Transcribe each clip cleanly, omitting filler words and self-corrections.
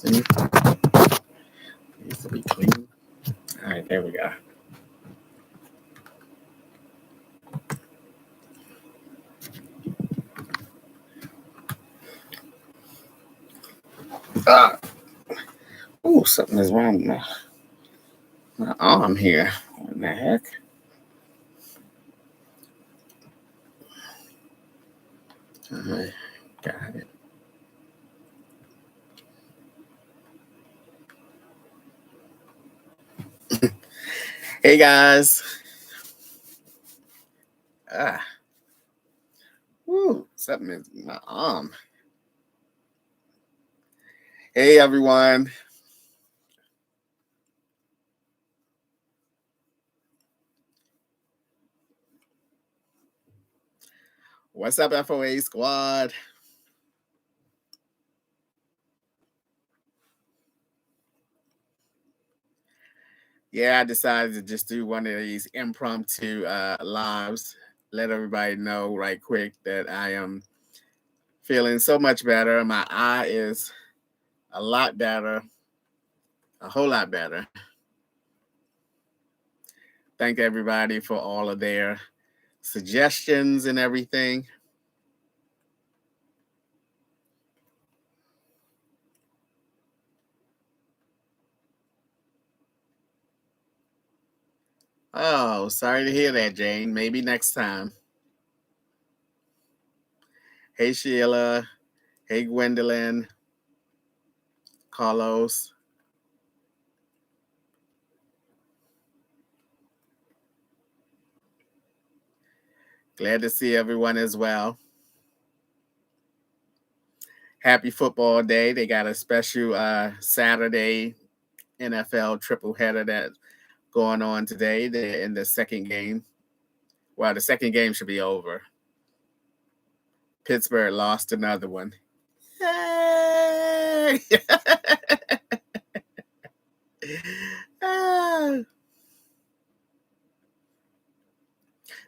See? It needs to be clean. All right, there we go. Ah! Oh, something is wrong with my arm here. What the heck? Got it. Hey guys. Ah. Woo, something is in my arm. Hey everyone. What's up, FOA Squad? Yeah, I decided to just do one of these impromptu lives. Let everybody know right quick that I am feeling so much better. My eye is a lot better, a whole lot better. Thank everybody for all of their suggestions and everything. Oh, sorry to hear that, Jane. Maybe next time. Hey, Sheila. Hey, Gwendolyn. Carlos. Glad to see everyone as well. Happy football day. They got a special Saturday NFL triple header that's going on today. They're in the second game. Well, the second game should be over. Pittsburgh lost another one. Hey!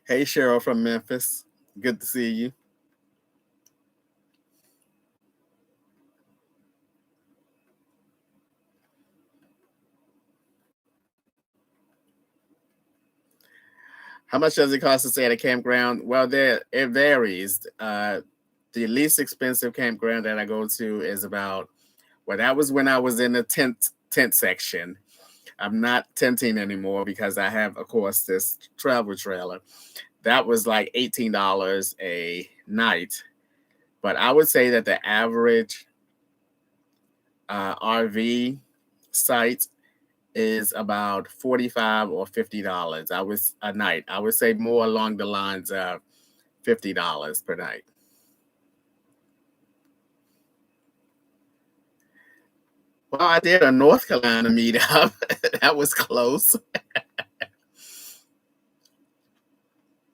Hey, Cheryl from Memphis. Good to see you. How much does it cost to stay at a campground? Well, it varies. The least expensive campground that I go to is about, well, that was when I was in the tent section. I'm not tenting anymore because I have, of course, this travel trailer. That was like $18 a night. But I would say that the average RV site is about $45 or $50. I was a night. I would say more along the lines of $50 per night. Well, I did a North Carolina meetup. That was close.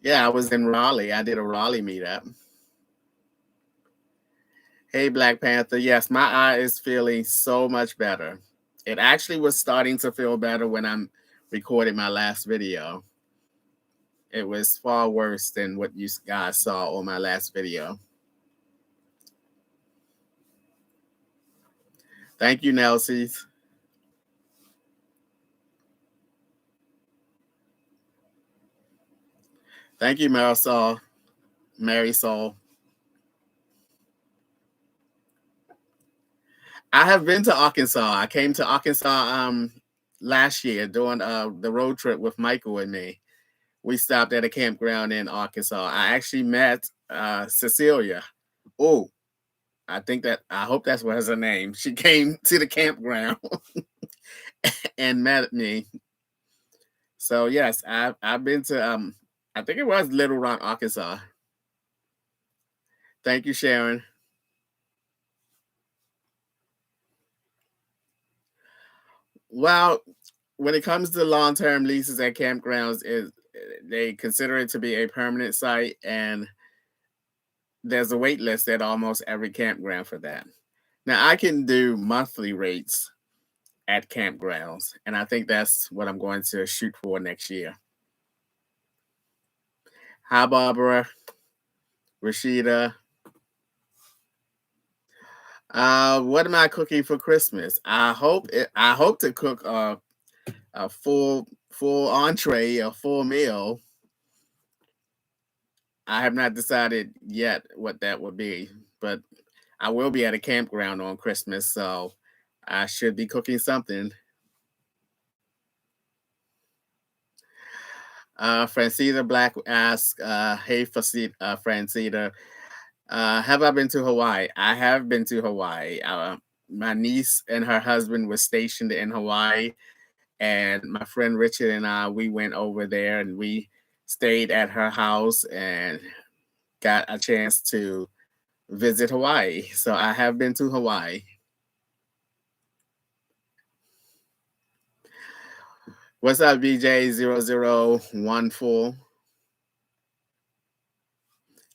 Yeah, I was in Raleigh. I did a Raleigh meetup. Hey, Black Panther. Yes, my eye is feeling so much better. It actually was starting to feel better when I recorded my last video. It was far worse than what you guys saw on my last video. Thank you, Nelsies. Thank you, Marisol. Marisol. I have been to Arkansas. I came to Arkansas last year doing the road trip with Michael and me. We stopped at a campground in Arkansas. I actually met Cecilia. Oh, I hope that's what her name. She came to the campground and met me. So yes, I've been to I think it was Little Rock, Arkansas. Thank you, Sharon. Well, when it comes to long-term leases at campgrounds, they consider it to be a permanent site, and there's a wait list at almost every campground for that. Now, I can do monthly rates at campgrounds, and I think that's what I'm going to shoot for next year. Hi, Barbara, Rashida. What am I cooking for Christmas? I hope to cook a full entree, a full meal. I have not decided yet what that would be, but I will be at a campground on Christmas, so I should be cooking something. Francina Black asks, "Hey, Francina, have I been to Hawaii? I have been to Hawaii. My niece and her husband were stationed in Hawaii, and my friend Richard and I we went over there and we stayed at her house and got a chance to visit Hawaii. So I have been to Hawaii. What's up, BJ0014?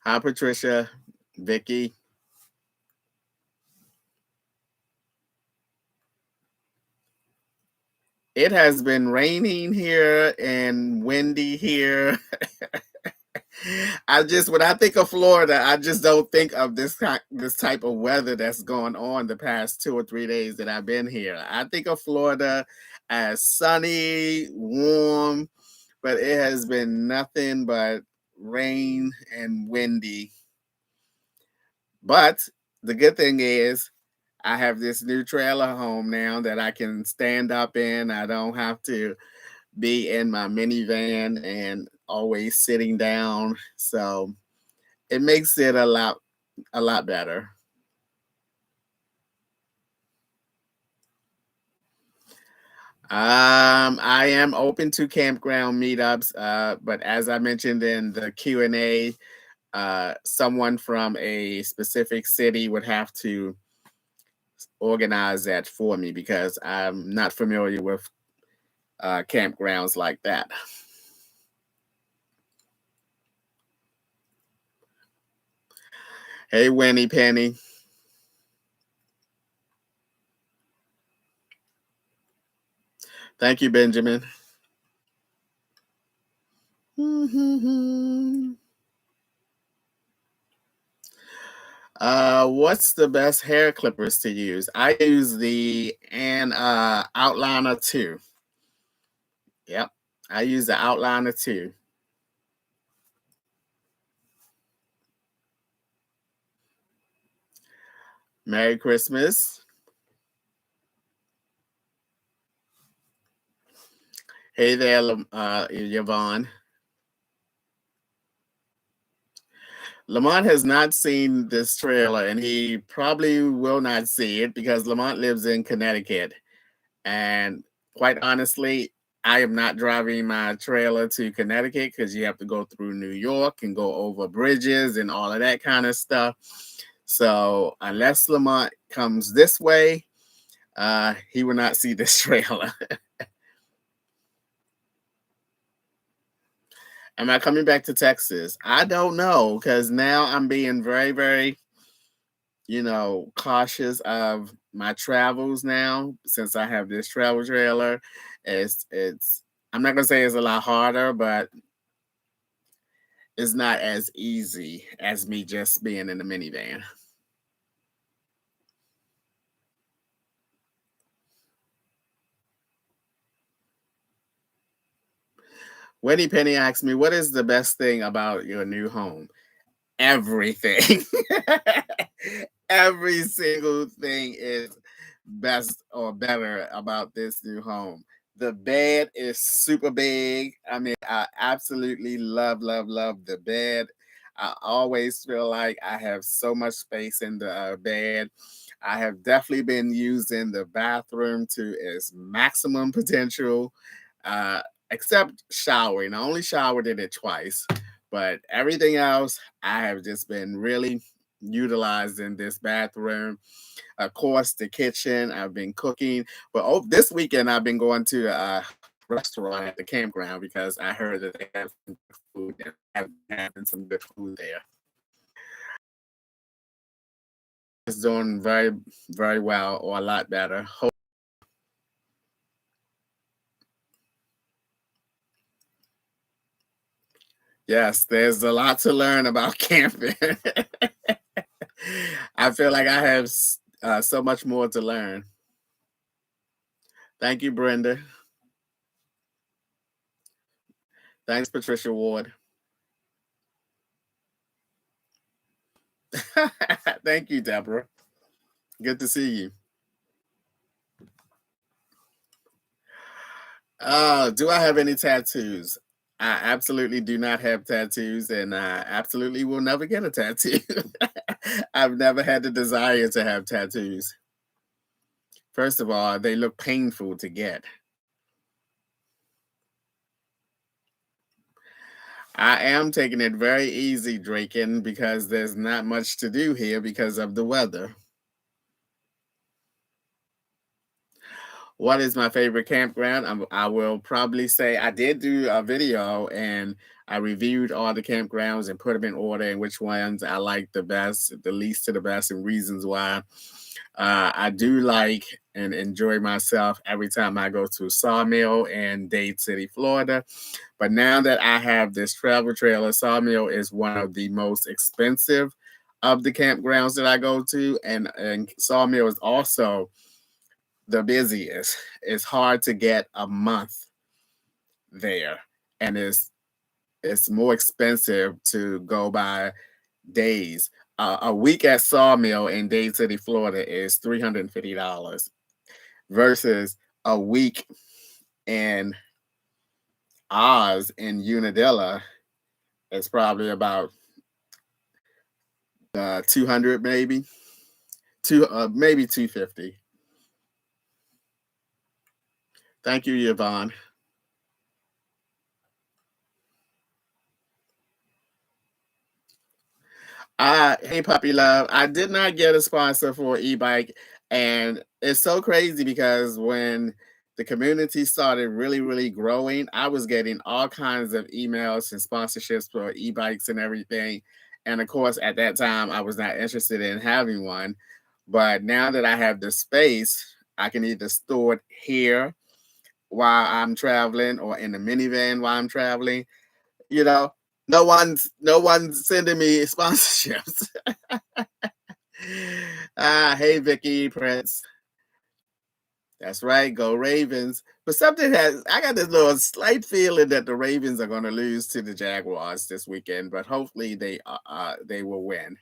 Hi, Patricia, Vicky. It has been raining here and windy here. I just when I think of Florida, I just don't think of this type of weather that's going on the past 2 or 3 days that I've been here. I think of Florida as sunny, warm, but it has been nothing but rain and windy. But the good thing is I have this new trailer home now that I can stand up in. I don't have to be in my minivan and always sitting down. So it makes it a lot better. I am open to campground meetups, but as I mentioned in the Q&A, someone from a specific city would have to organize that for me because I'm not familiar with campgrounds like that. Hey, Winnie Penny. Thank you, Benjamin. What's the best hair clippers to use? I use the and Outliner 2. Yep. I use the Outliner 2. Merry Christmas. Hey there, Yvonne. Lamont has not seen this trailer and he probably will not see it because Lamont lives in Connecticut. And quite honestly, I am not driving my trailer to Connecticut because you have to go through New York and go over bridges and all of that kind of stuff. So unless Lamont comes this way, he will not see this trailer. Am I coming back to Texas? I don't know because now I'm being very, very, cautious of my travels now since I have this travel trailer. It's I'm not gonna say it's a lot harder, but it's not as easy as me just being in the minivan. Wendy Penny asked me, "What is the best thing about your new home?" Everything. Every single thing is best or better about this new home. The bed is super big. I mean, I absolutely love, love, love the bed. I always feel like I have so much space in the bed. I have definitely been using the bathroom to its maximum potential, uh, except showering. I only showered in it twice, but everything else, I have just been really utilizing this bathroom. Of course, the kitchen. I've been cooking, but this weekend I've been going to a restaurant at the campground because I heard that they have some good food and having some good food there. It's doing very, very well, or a lot better. Yes, there's a lot to learn about camping. I feel like So much more to learn. Thank you, Brenda. Thanks, Patricia Ward. Thank you, Deborah. Good to see you. Do I have any tattoos? I absolutely do not have tattoos, and I absolutely will never get a tattoo. I've never had the desire to have tattoos. First of all, they look painful to get. I am taking it very easy, Draken, because there's not much to do here because of the weather. What is my favorite campground? I will probably say I did do a video and I reviewed all the campgrounds and put them in order and which ones I like the best, the least to the best, and reasons why. I do like and enjoy myself every time I go to Sawmill in Dade City, Florida. But now that I have this travel trailer, Sawmill is one of the most expensive of the campgrounds that I go to, and Sawmill is also the busiest. It's hard to get a month there, and it's more expensive to go by days. A week at Sawmill in Dade City, Florida is $350 versus a week in Oz in Unadilla is probably about 200, maybe maybe 250. Thank you, Yvonne. Hey, Puppy Love. I did not get a sponsor for e-bike, and it's so crazy because when the community started really, really growing, I was getting all kinds of emails and sponsorships for e-bikes and everything. And of course, at that time, I was not interested in having one. But now that I have the space, I can either store it here while I'm traveling or in the minivan while I'm traveling. You know, no one's sending me sponsorships. Hey Vicky Prince. That's right, go Ravens. But something has I got this little slight feeling that the Ravens are gonna lose to the Jaguars this weekend, but hopefully they will win.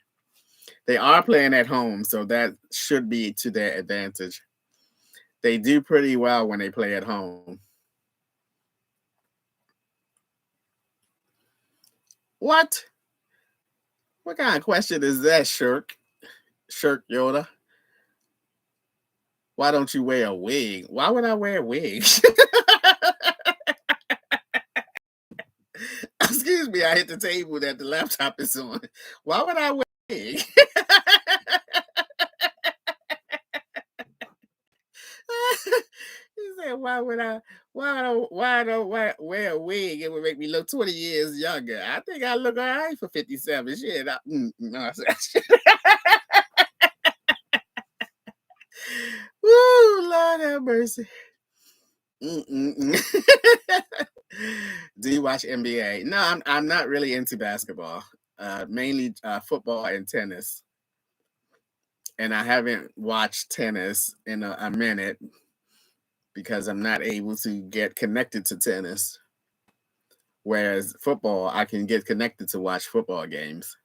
They are playing at home, so that should be to their advantage. They do pretty well when they play at home. What? What kind of question is that, Shirk? Shirk Yoda? Why don't you wear a wig? Why would I wear a wig? Excuse me, I hit the table that the laptop is on. Why would I wear a wig? He said, why wear a wig? It would make me look 20 years younger. I think I look all right for 57. Shit. No. Woo, Lord have mercy. Do you watch NBA? No, I'm not really into basketball. Mainly football and tennis. And I haven't watched tennis in a minute because I'm not able to get connected to tennis. Whereas football, I can get connected to watch football games.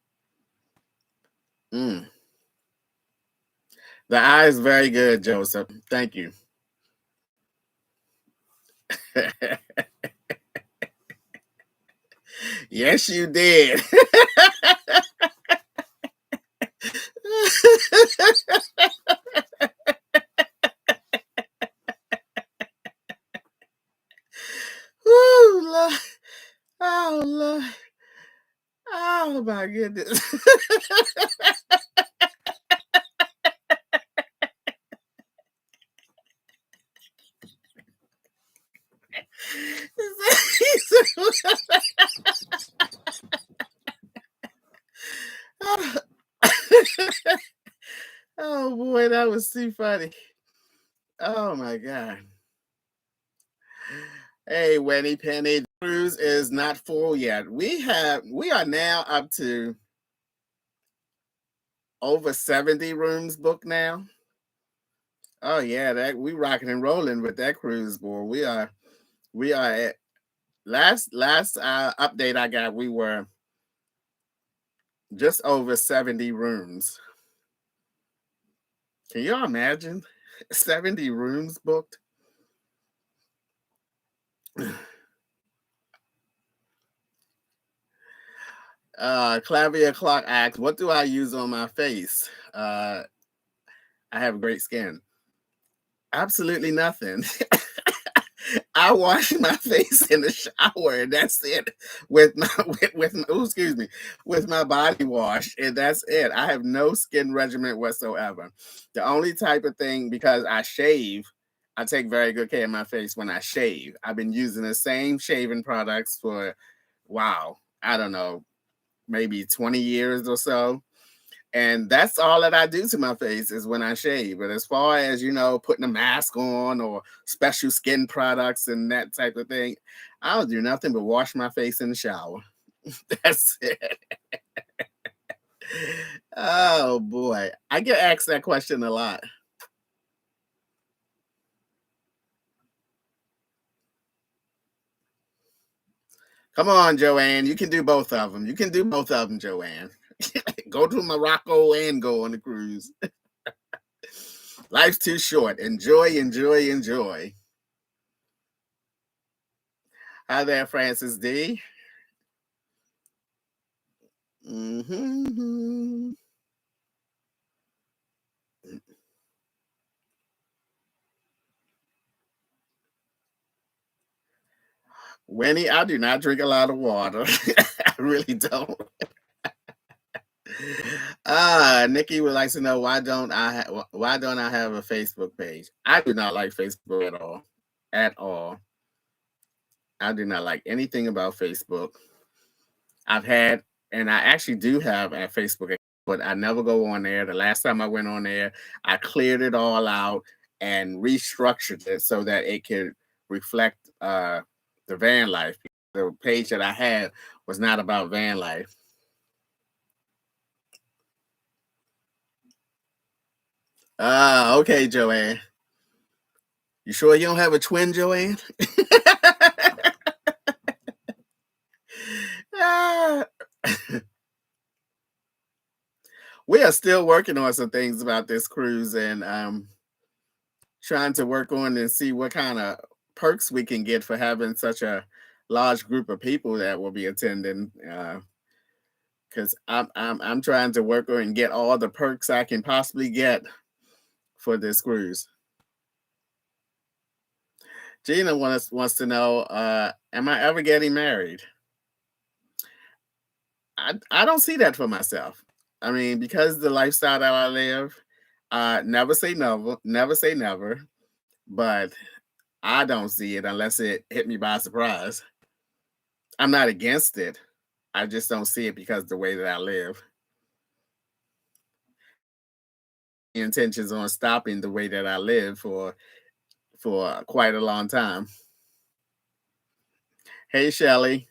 Mm. The eye is very good, Joseph. Thank you. Yes, you did. Woo, Lord. Oh, Lord. Oh, my goodness. Oh boy, that was too funny. Oh my god. Hey, Wendy Penny, the cruise is not full yet. We are now up to over 70 rooms booked now. Oh yeah, that we rocking and rolling with that cruise, boy. We are at last update I got. We were just over 70 rooms. Can you imagine 70 rooms booked? Clavia Clock asks, "What do I use on my face? I have great skin. Absolutely nothing. I wash my face in the shower, and that's it. With my excuse me, with my body wash, and that's it. I have no skin regimen whatsoever. The only type of thing, because I shave, I take very good care of my face when I shave. I've been using the same shaving products for wow, I don't know, maybe 20 years or so. And that's all that I do to my face is when I shave. But as far as putting a mask on or special skin products and that type of thing, I don't do nothing but wash my face in the shower. That's it. Oh boy, I get asked that question a lot. Come on, Joanne, you can do both of them. You can do both of them, Joanne. Go to Morocco and go on the cruise. Life's too short. Enjoy, enjoy, enjoy. Hi there, Francis D. Hmm. Winnie, I do not drink a lot of water. I really don't. Nikki would like to know why don't I have a Facebook page? I do not like Facebook at all. At all. I do not like anything about Facebook. I've had and I actually do have a Facebook account, but I never go on there. The last time I went on there, I cleared it all out and restructured it so that it could reflect the van life. The page that I had was not about van life. Okay, Joanne. You sure you don't have a twin, Joanne? Ah. We are still working on some things about this cruise and trying to work on and see what kind of perks we can get for having such a large group of people that will be attending. Because I'm trying to work on and get all the perks I can possibly get for this cruise. Gina wants to know, am I ever getting married? I don't see that for myself. I mean, because the lifestyle that I live, never say never, never say never, but I don't see it unless it hit me by surprise. I'm not against it. I just don't see it because the way that I live. Intentions on stopping the way that I live for quite a long time. Hey Shelly,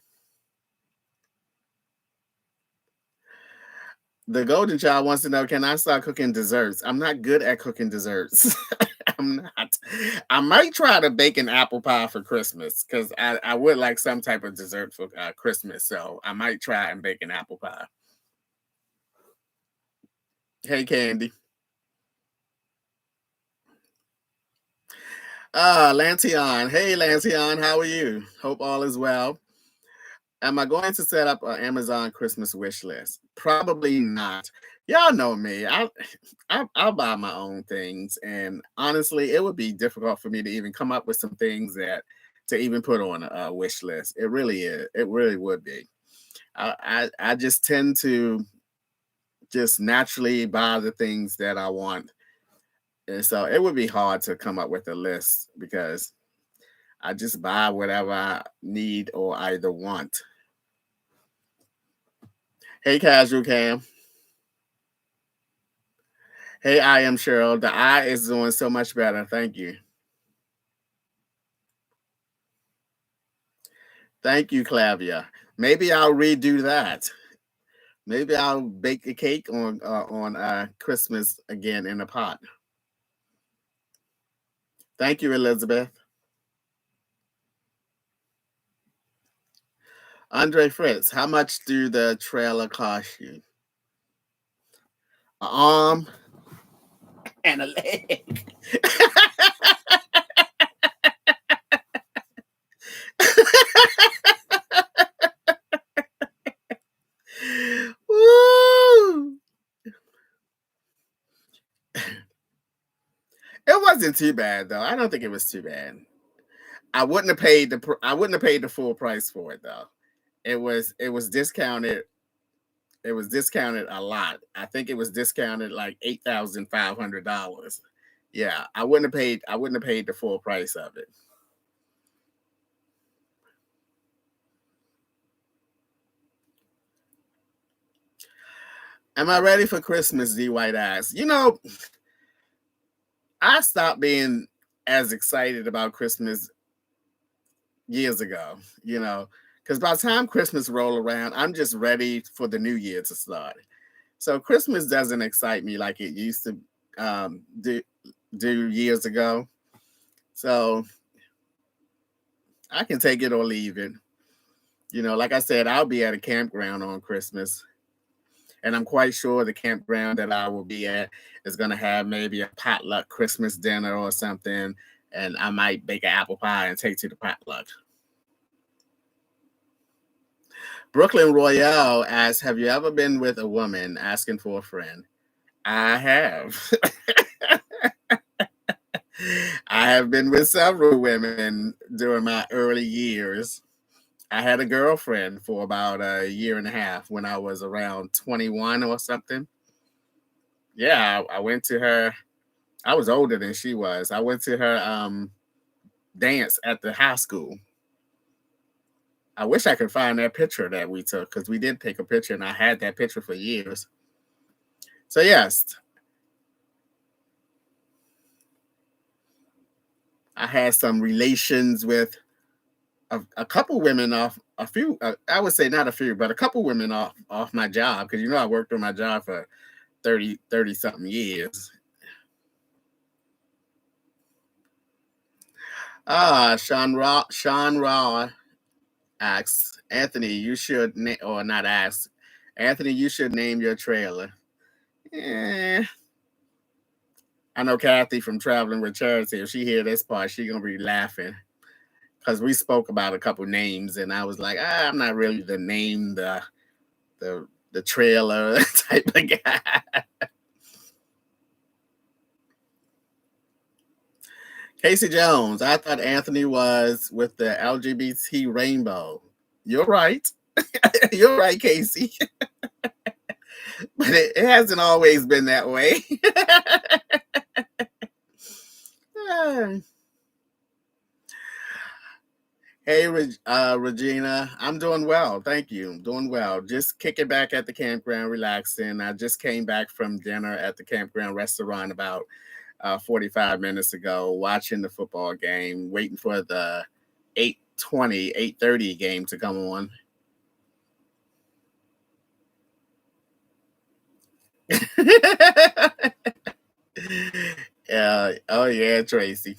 the golden child wants to know, can I start cooking desserts? I'm not good at cooking desserts. I'm not. I might try to bake an apple pie for Christmas because I would like some type of dessert for Christmas. So I might try and bake an apple pie. Hey Candy. Lanceon. Hey Lanceon, how are you? Hope all is well. Am I going to set up an Amazon Christmas wish list? Probably not. Y'all know me. I'll buy my own things, and honestly, it would be difficult for me to even come up with some things that to even put on a wish list. It really is. It really would be. I just tend to just naturally buy the things that I want, and so it would be hard to come up with a list because I just buy whatever I need or either want. Hey, Casual Cam. Hey, I am Cheryl. The eye is doing so much better. Thank you. Thank you, Clavia. Maybe I'll redo that. Maybe I'll bake a cake on Christmas again in a pot. Thank you, Elizabeth. Andre Fritz, how much do the trailer cost you? An arm and a leg. Woo! It wasn't too bad though. I don't think it was too bad. I wouldn't have paid the full price for it though. It was discounted. It was discounted a lot. I think it was discounted like $8,500. Yeah, I wouldn't have paid the full price of it. Am I ready for Christmas? D White ass. I stopped being as excited about Christmas years ago, because by the time Christmas roll around, I'm just ready for the new year to start. So Christmas doesn't excite me like it used to do years ago. So I can take it or leave it. Like I said, I'll be at a campground on Christmas. And I'm quite sure the campground that I will be at is going to have maybe a potluck Christmas dinner or something. And I might bake an apple pie and take to the potluck. Brooklyn Royale asks, have you ever been with a woman asking for a friend? I have. I have been with several women during my early years. I had a girlfriend for about a year and a half when I was around 21 or something. Yeah, I went to her. I was older than she was. I went to her dance at the high school. I wish I could find that picture that we took because we did take a picture and I had that picture for years. So, yes, I had some relations with a couple women off a few. I would say not a few, but a couple women off my job because I worked on my job for 30 something years. Sean Raw asks Anthony, you should or not ask Anthony, you should name your trailer. Eh, I know Kathy from Traveling with Charity. If she hear this part, she gonna be laughing because we spoke about a couple names, and I was like, I'm not really the trailer type of guy. Casey Jones, I thought Anthony was with the LGBT rainbow. You're right. You're right, Casey. But it hasn't always been that way. Hey, Regina, I'm doing well. Thank you. I'm doing well. Just kicking back at the campground, relaxing. I just came back from dinner at the campground restaurant about 45 minutes ago, watching the football game, waiting for the 8:30 game to come on. Oh yeah, Tracy.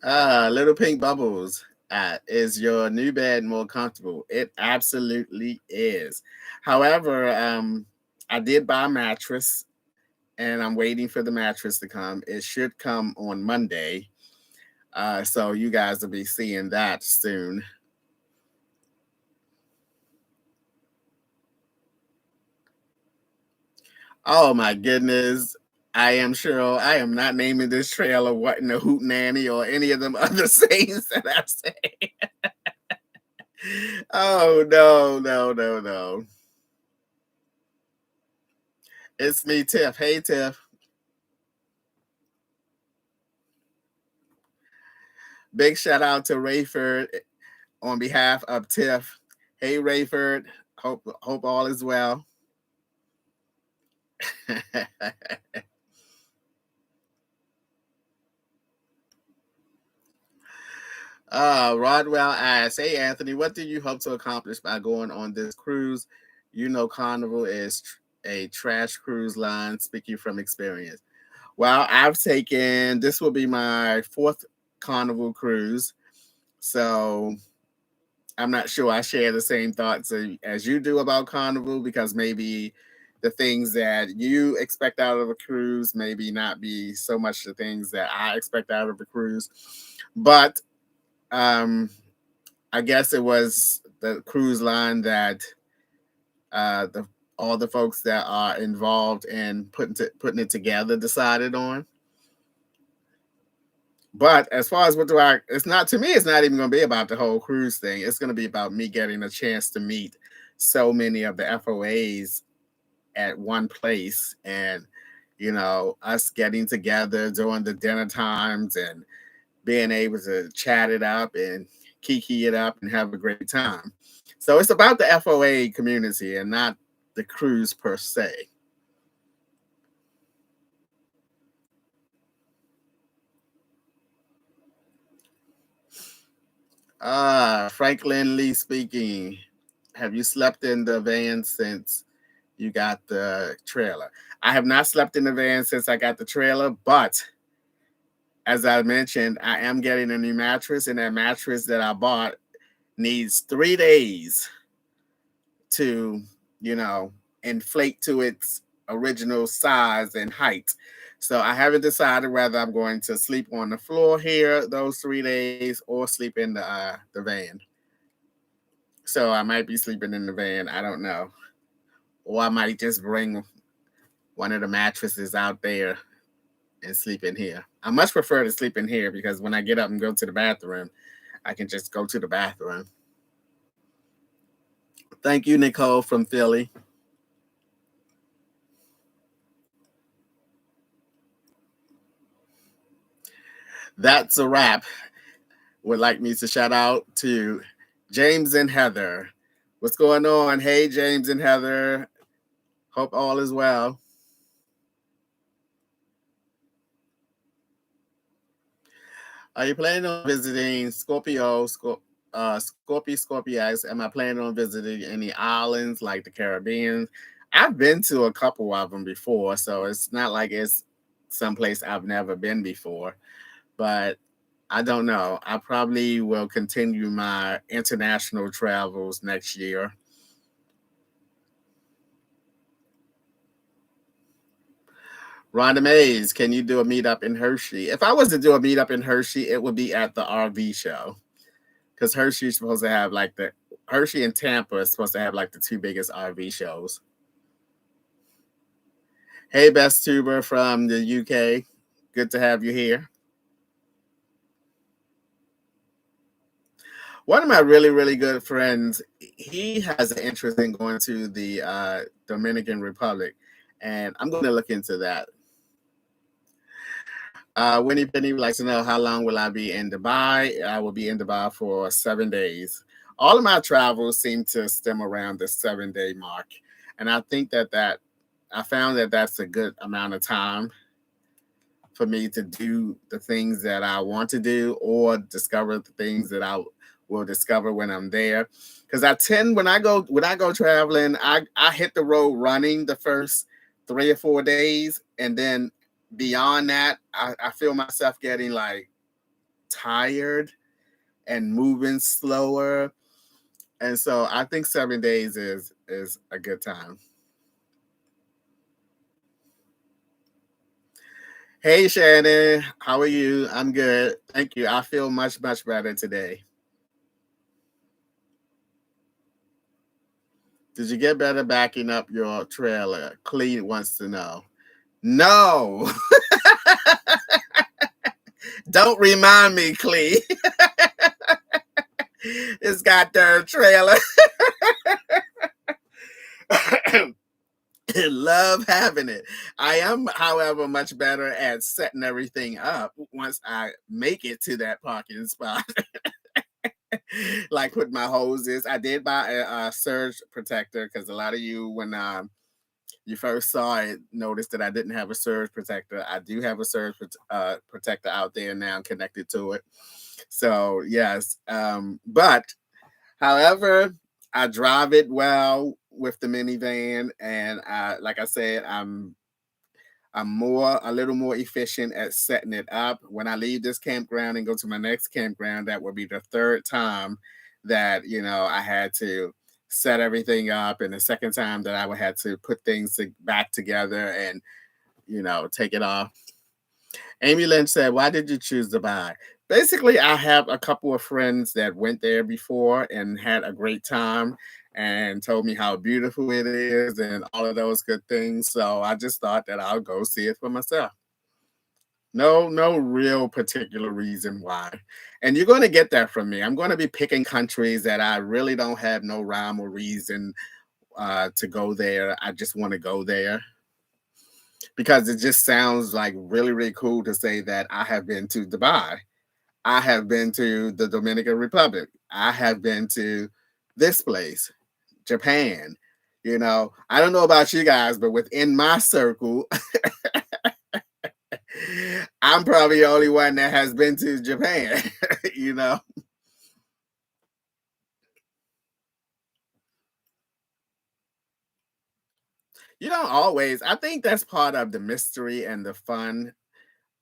Little Pink Bubbles. Is your new bed more comfortable? It absolutely is. However, I did buy a mattress and I'm waiting for the mattress to come. It should come on Monday. So you guys will be seeing that soon. Oh my goodness. I am sure I am not naming this trailer What in the Hoot Nanny or any of them other sayings that I say. Oh no, no, no, no. It's me, Tiff. Hey Tiff. Big shout out to Rayford on behalf of Tiff. Hey Rayford. Hope all is well. Rodwell asks, "Hey Anthony, what do you hope to accomplish by going on this cruise? You know, Carnival is a trash cruise line. Speaking from experience." Well, I've taken this will be my fourth Carnival cruise, so I'm not sure I share the same thoughts as you do about Carnival because maybe the things that you expect out of a cruise maybe not be so much the things that I expect out of a cruise, but um, I guess it was the cruise line that the all the folks that are involved in putting it together decided on. But as far as what do I, it's not to me. It's not even going to be about the whole cruise thing. It's going to be about me getting a chance to meet so many of the FOAs at one place, and us getting together during the dinner times and being able to chat it up and kiki it up and have a great time. So it's about the FOA community and not the cruise per se. Franklin Lee speaking. Have you slept in the van since you got the trailer? I have not slept in the van since I got the trailer, but as I mentioned, I am getting a new mattress, and that mattress that I bought needs 3 days to, you know, inflate to its original size and height. So I haven't decided whether I'm going to sleep on the floor here those 3 days or sleep in the van. So I might be sleeping in the van. I don't know, or I might just bring one of the mattresses out there and sleep in here. I much prefer to sleep in here because when I get up and go to the bathroom, I can just go to the bathroom. Thank you, Nicole from Philly. That's a wrap. Would like me to shout out to James and Heather. What's going on? Hey, James and Heather. Hope all is well. Are you planning on visiting Scorpio? Am I planning on visiting any islands like the Caribbean? I've been to a couple of them before, so it's not like it's someplace I've never been before. But I don't know. I probably will continue my international travels next year. Rhonda Mays, can you do a meetup in Hershey? If I was to do a meetup in Hershey, it would be at the RV show because Hershey's supposed to have like the Hershey and Tampa is supposed to have like the two biggest RV shows. Hey, Best Tuber from the UK, good to have you here. One of my really, really good friends, he has an interest in going to the Dominican Republic, and I'm going to look into that. Winnie Penny would like to know how long will I be in Dubai? I will be in Dubai for 7 days. All of my travels seem to stem around the 7 day mark, and I think that I found that that's a good amount of time for me to do the things that I want to do or discover the things that I will discover when I'm there. Because I tend when I go traveling, I hit the road running the first 3 or 4 days, and then beyond that, I feel myself getting like tired and moving slower. And so I think 7 days is a good time. Hey Shannon, how are you? I'm good. Thank you. I feel much, much better today. Did you get better backing up your trailer? Clee wants to know. No, don't remind me, Clee. This goddamn trailer. Love having it. I am, however, much better at setting everything up once I make it to that parking spot. Like put my hoses. I did buy a surge protector because a lot of you, when you first saw it, noticed that I didn't have a surge protector. I do have a surge protector out there now connected to it. So yes, but however, I drive it well with the minivan, and like I said, I'm a little more efficient at setting it up. When I leave this campground and go to my next campground, that will be the third time that I had to set everything up, and the second time that I would have to put things back together and take it off. Amy Lynch said, "Why did you choose Dubai?" Basically, I have a couple of friends that went there before and had a great time and told me how beautiful it is and all of those good things. So I just thought that I'll go see it for myself. No real particular reason why. And you're going to get that from me. I'm going to be picking countries that I really don't have no rhyme or reason to go there. I just want to go there because it just sounds like really, really cool to say that I have been to Dubai. I have been to the Dominican Republic. I have been to this place, Japan. I don't know about you guys, but within my circle, I'm probably the only one that has been to Japan, you know. You don't always. I think that's part of the mystery and the fun.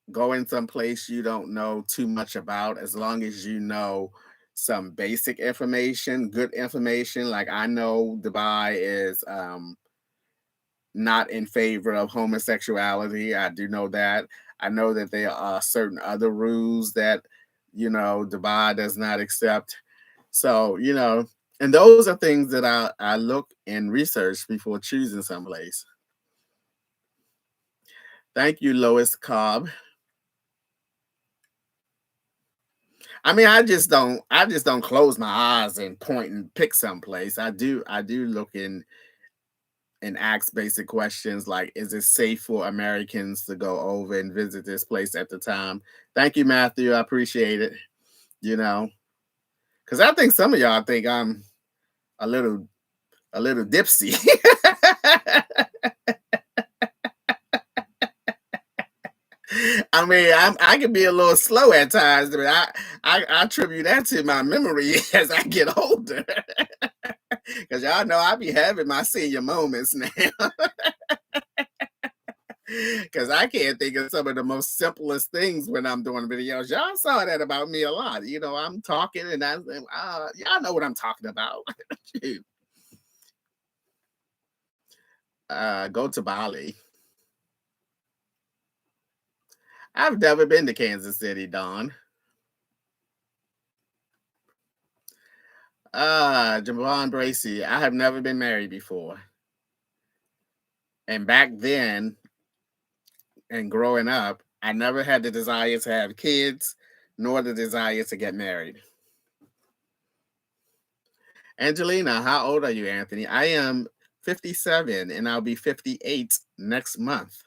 Going someplace you don't know too much about, as long as you know some basic information, good information. Like I know Dubai is not in favor of homosexuality. I do know that. I know that there are certain other rules that Dubai does not accept. So and those are things that I look and research before choosing someplace. Thank you, Lois Cobb. I mean, I just don't close my eyes and point and pick someplace. I do look in and ask basic questions like, is it safe for Americans to go over and visit this place at the time? Thank you, Matthew. I appreciate it. You know, because I think some of y'all think I'm a little dipsy. I mean, I can be a little slow at times, but I attribute that to my memory as I get older. Because y'all know I be having my senior moments now. Because I can't think of some of the most simplest things when I'm doing videos. Y'all saw that about me a lot. I'm talking and y'all know what I'm talking about. Go to Bali. I've never been to Kansas City, Dawn. Javon Bracy. I have never been married before. And back then, and growing up, I never had the desire to have kids, nor the desire to get married. Angelina, how old are you, Anthony? I am 57 and I'll be 58 next month.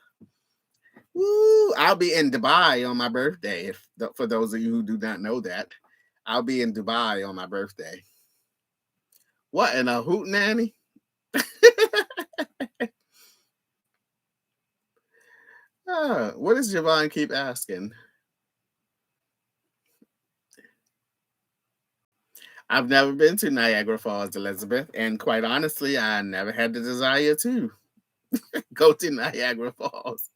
Woo! I'll be in Dubai on my birthday. For those of you who do not know that, I'll be in Dubai on my birthday. What in a hoot nanny? What does Javon keep asking? I've never been to Niagara Falls, Elizabeth, and quite honestly, I never had the desire to go to Niagara Falls.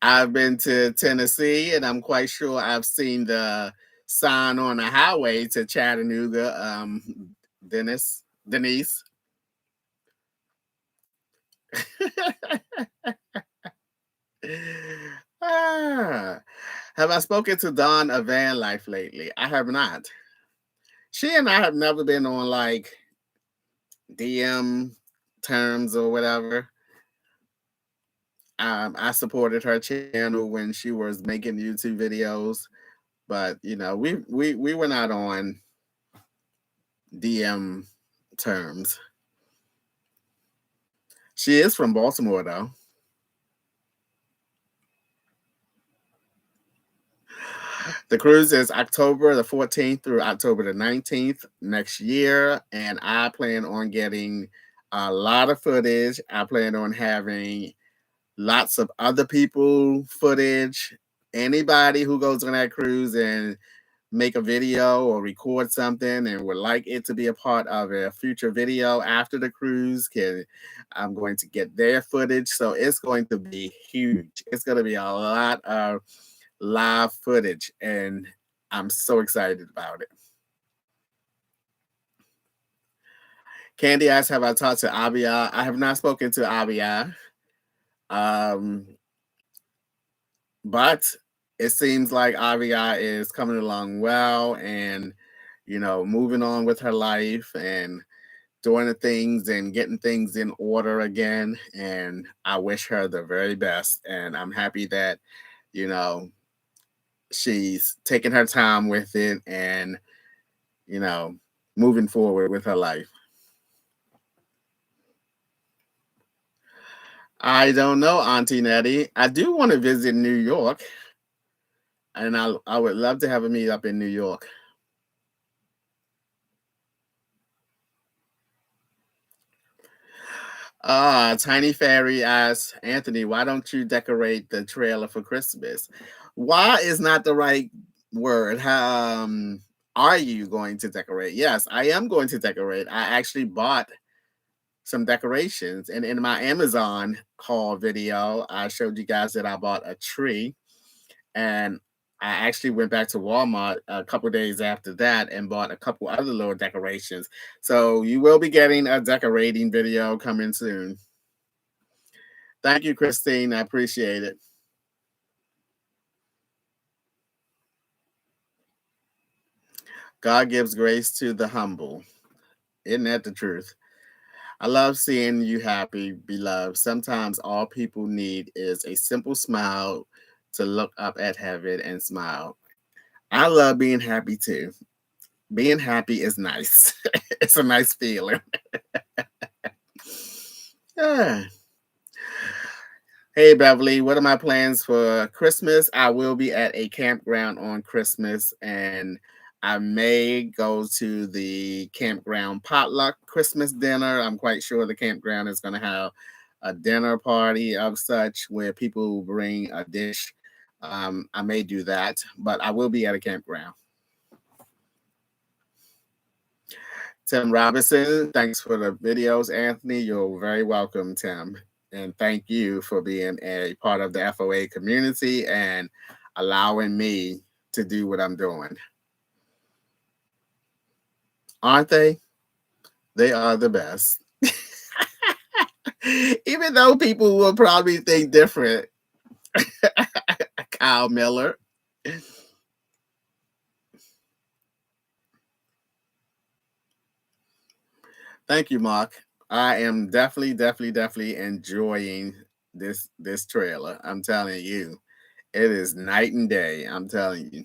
I've been to Tennessee, and I'm quite sure I've seen the sign on the highway to Chattanooga. Denise. Ah, have I spoken to Dawn of Van Life lately? I have not. She and I have never been on like DM terms or whatever. I supported her channel when she was making YouTube videos, but we were not on DM terms. She is from Baltimore though. The cruise is October the 14th through October the 19th next year, and I plan on getting a lot of footage. I plan on having lots of other people footage. Anybody who goes on that cruise and make a video or record something and would like it to be a part of a future video after the cruise can I'm going to get their footage. So it's going to be huge. It's going to be a lot of live footage and I'm so excited about it. Candy asks, have I talked to Abia? I have not spoken to Abia. Um, but it seems like Abia is coming along well and moving on with her life and doing the things and getting things in order again. And I wish her the very best. And I'm happy that, you know, she's taking her time with it and, you know, moving forward with her life. I don't know, Auntie Nettie. I do want to visit New York, and I would love to have a meet up in New York. Tiny Fairy asks Anthony, why don't you decorate the trailer for Christmas? Why is not the right word. Are you going to decorate? Yes, I am going to decorate. I actually bought some decorations, and in my Amazon haul video, I showed you guys that I bought a tree, and I actually went back to Walmart a couple days after that and bought a couple other little decorations. So you will be getting a decorating video coming soon. Thank you, Christine. I appreciate it. God gives grace to the humble. Isn't that the truth? I love seeing you happy, beloved. Sometimes all people need is a simple smile to look up at heaven and smile. I love being happy too. Being happy is nice. It's a nice feeling. Yeah. Hey Beverly, what are my plans for Christmas? I will be at a campground on Christmas and I may go to the campground potluck Christmas dinner. I'm quite sure the campground is going to have a dinner party of such where people bring a dish. I may do that, but I will be at a campground. Tim Robinson, thanks for the videos, Anthony. You're very welcome, Tim. And thank you for being a part of the FOA community and allowing me to do what I'm doing. Aren't they? They are the best. Even though people will probably think different. Kyle Miller. Thank you, Mark. I am definitely enjoying this trailer. I'm telling you, it is night and day. I'm telling you,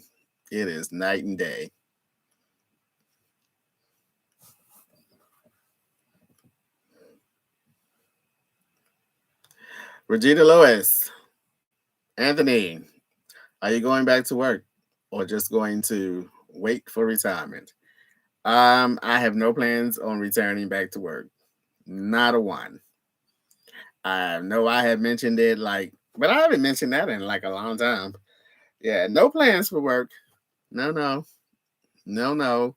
it is night and day. Regina Lewis, Anthony, are you going back to work or just going to wait for retirement? I have no plans on returning back to work. Not a one. I know I have mentioned it but I haven't mentioned that in like a long time. Yeah, no plans for work. No, no, no, no.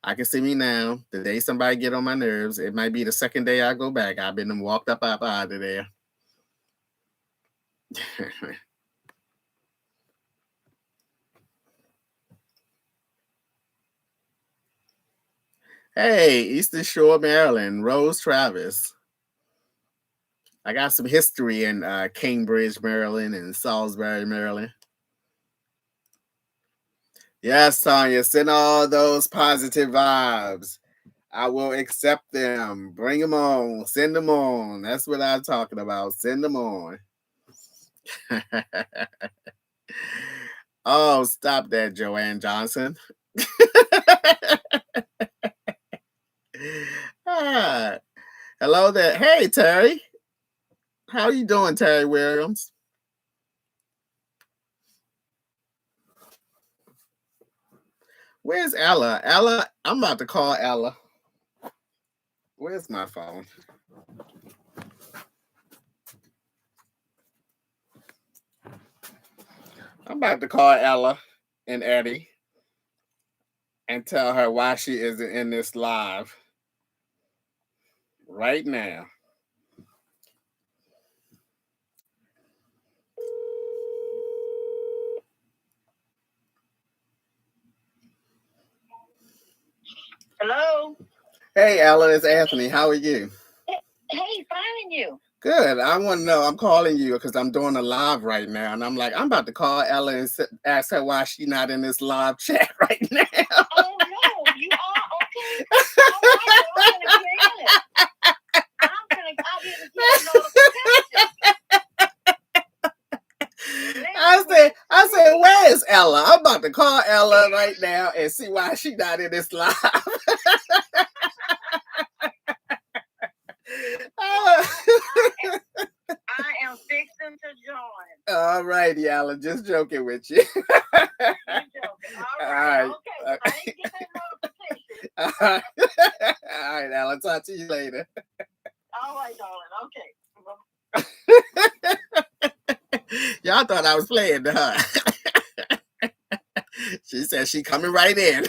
I can see me now. The day somebody get on my nerves, it might be the second day I go back. I've been walked up out of there. Hey, Eastern Shore, Maryland, Rose Travis. I got some history in Cambridge, Maryland, and Salisbury, Maryland. Yes, Tanya, send all those positive vibes. I will accept them. Bring them on. Send them on. That's what I'm talking about. Send them on. Oh, stop that, Joanne Johnson. Ah, hello there. Hey, Terry. How you doing, Terry Williams? Where's Ella? Ella, I'm about to call Ella. Where's my phone? I'm about to call Ella and Eddie and tell her why she isn't in this live right now. Hello. Hey, Ella, it's Anthony. How are you? Hey, fine, and you? Good. I want to know. I'm calling you because I'm doing a live right now, and I'm like, I'm about to call Ella and ask her why she's not in this live chat right now. Oh no, you are okay. All right, well, I'm gonna get in it. I'll be able to get a notification. I said, where is Ella? I'm about to call Ella right now and see why she's not in this live. I am fixing to join. All right, Ella, just joking with you. You're joking. All right. Okay. I didn't get that notification. All right, Ella. Talk to you later. All right, darling. Okay. Y'all thought I was playing, huh? She said she coming right in.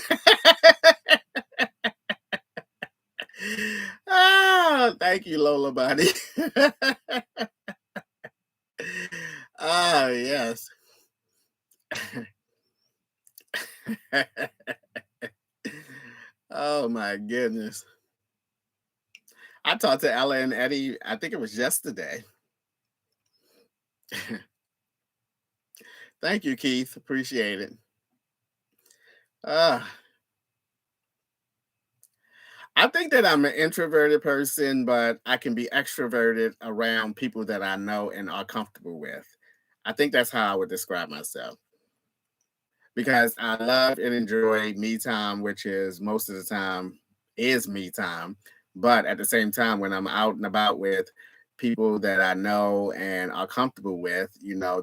Oh, thank you, Lola Bunny. Oh, yes. Oh, my goodness. I talked to Ella and Eddie, I think it was yesterday. Thank you, Keith. Appreciate it. I think that I'm an introverted person, but I can be extroverted around people that I know and are comfortable with. I think that's how I would describe myself. Because I love and enjoy me time, which is most of the time is me time. But at the same time, when I'm out and about with people that I know and are comfortable with,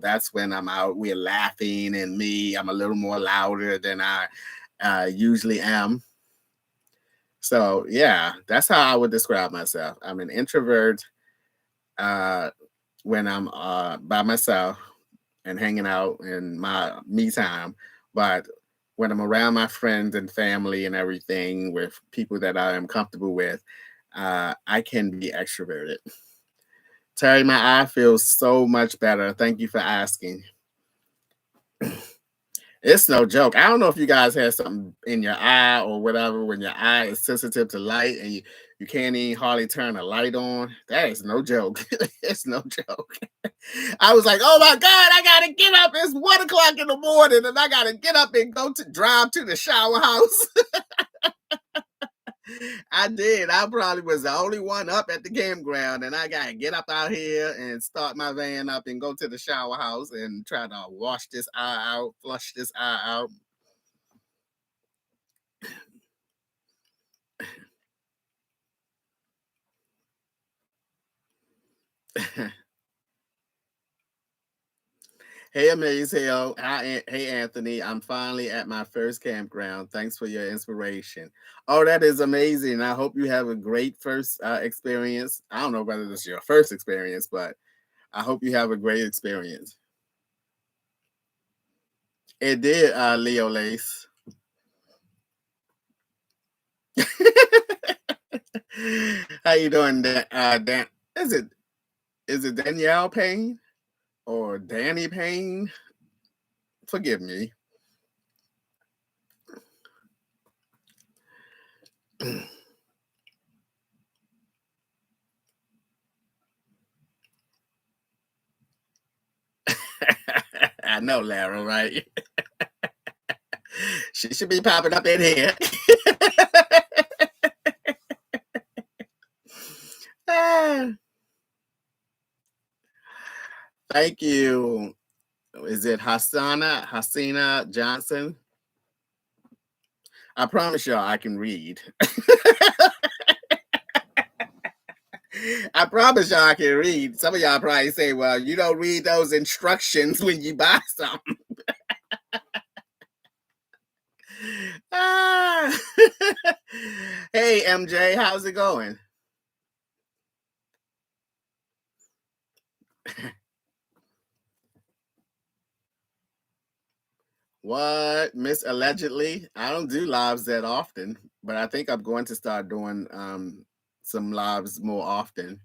that's when I'm out. We're laughing, and I'm a little more louder than I usually am. So yeah, that's how I would describe myself. I'm an introvert when I'm by myself and hanging out in my me time. But when I'm around my friends and family and everything with people that I am comfortable with, I can be extroverted. Terry, my eye feels so much better. Thank you for asking. It's no joke. I don't know if you guys have something in your eye or whatever when your eye is sensitive to light and you can't even hardly turn a light on. That is no joke. It's no joke. I was like, oh my God, I gotta get up. It's 1:00 in the morning and I gotta get up and drive to the shower house. I did. I probably was the only one up at the campground, and I gotta get up out here and start my van up and go to the shower house and try to wash this eye out, flush this eye out. Hey, Amaze. Hey, Anthony. I'm finally at my first campground. Thanks for your inspiration. Oh, that is amazing. I hope you have a great first experience. I don't know whether this is your first experience, but I hope you have a great experience. It did, Leo Lace. How you doing, Dan? Is it Danielle Payne or Danny Payne? Forgive me. I know, Lara, right? She should be popping up in here. Thank you. Is it Hasina Johnson? I promise y'all I can read. I promise y'all I can read. Some of y'all probably say, well, you don't read those instructions when you buy something. Hey, MJ, how's it going? What, Miss Allegedly? I don't do lives that often, but I think I'm going to start doing some lives more often.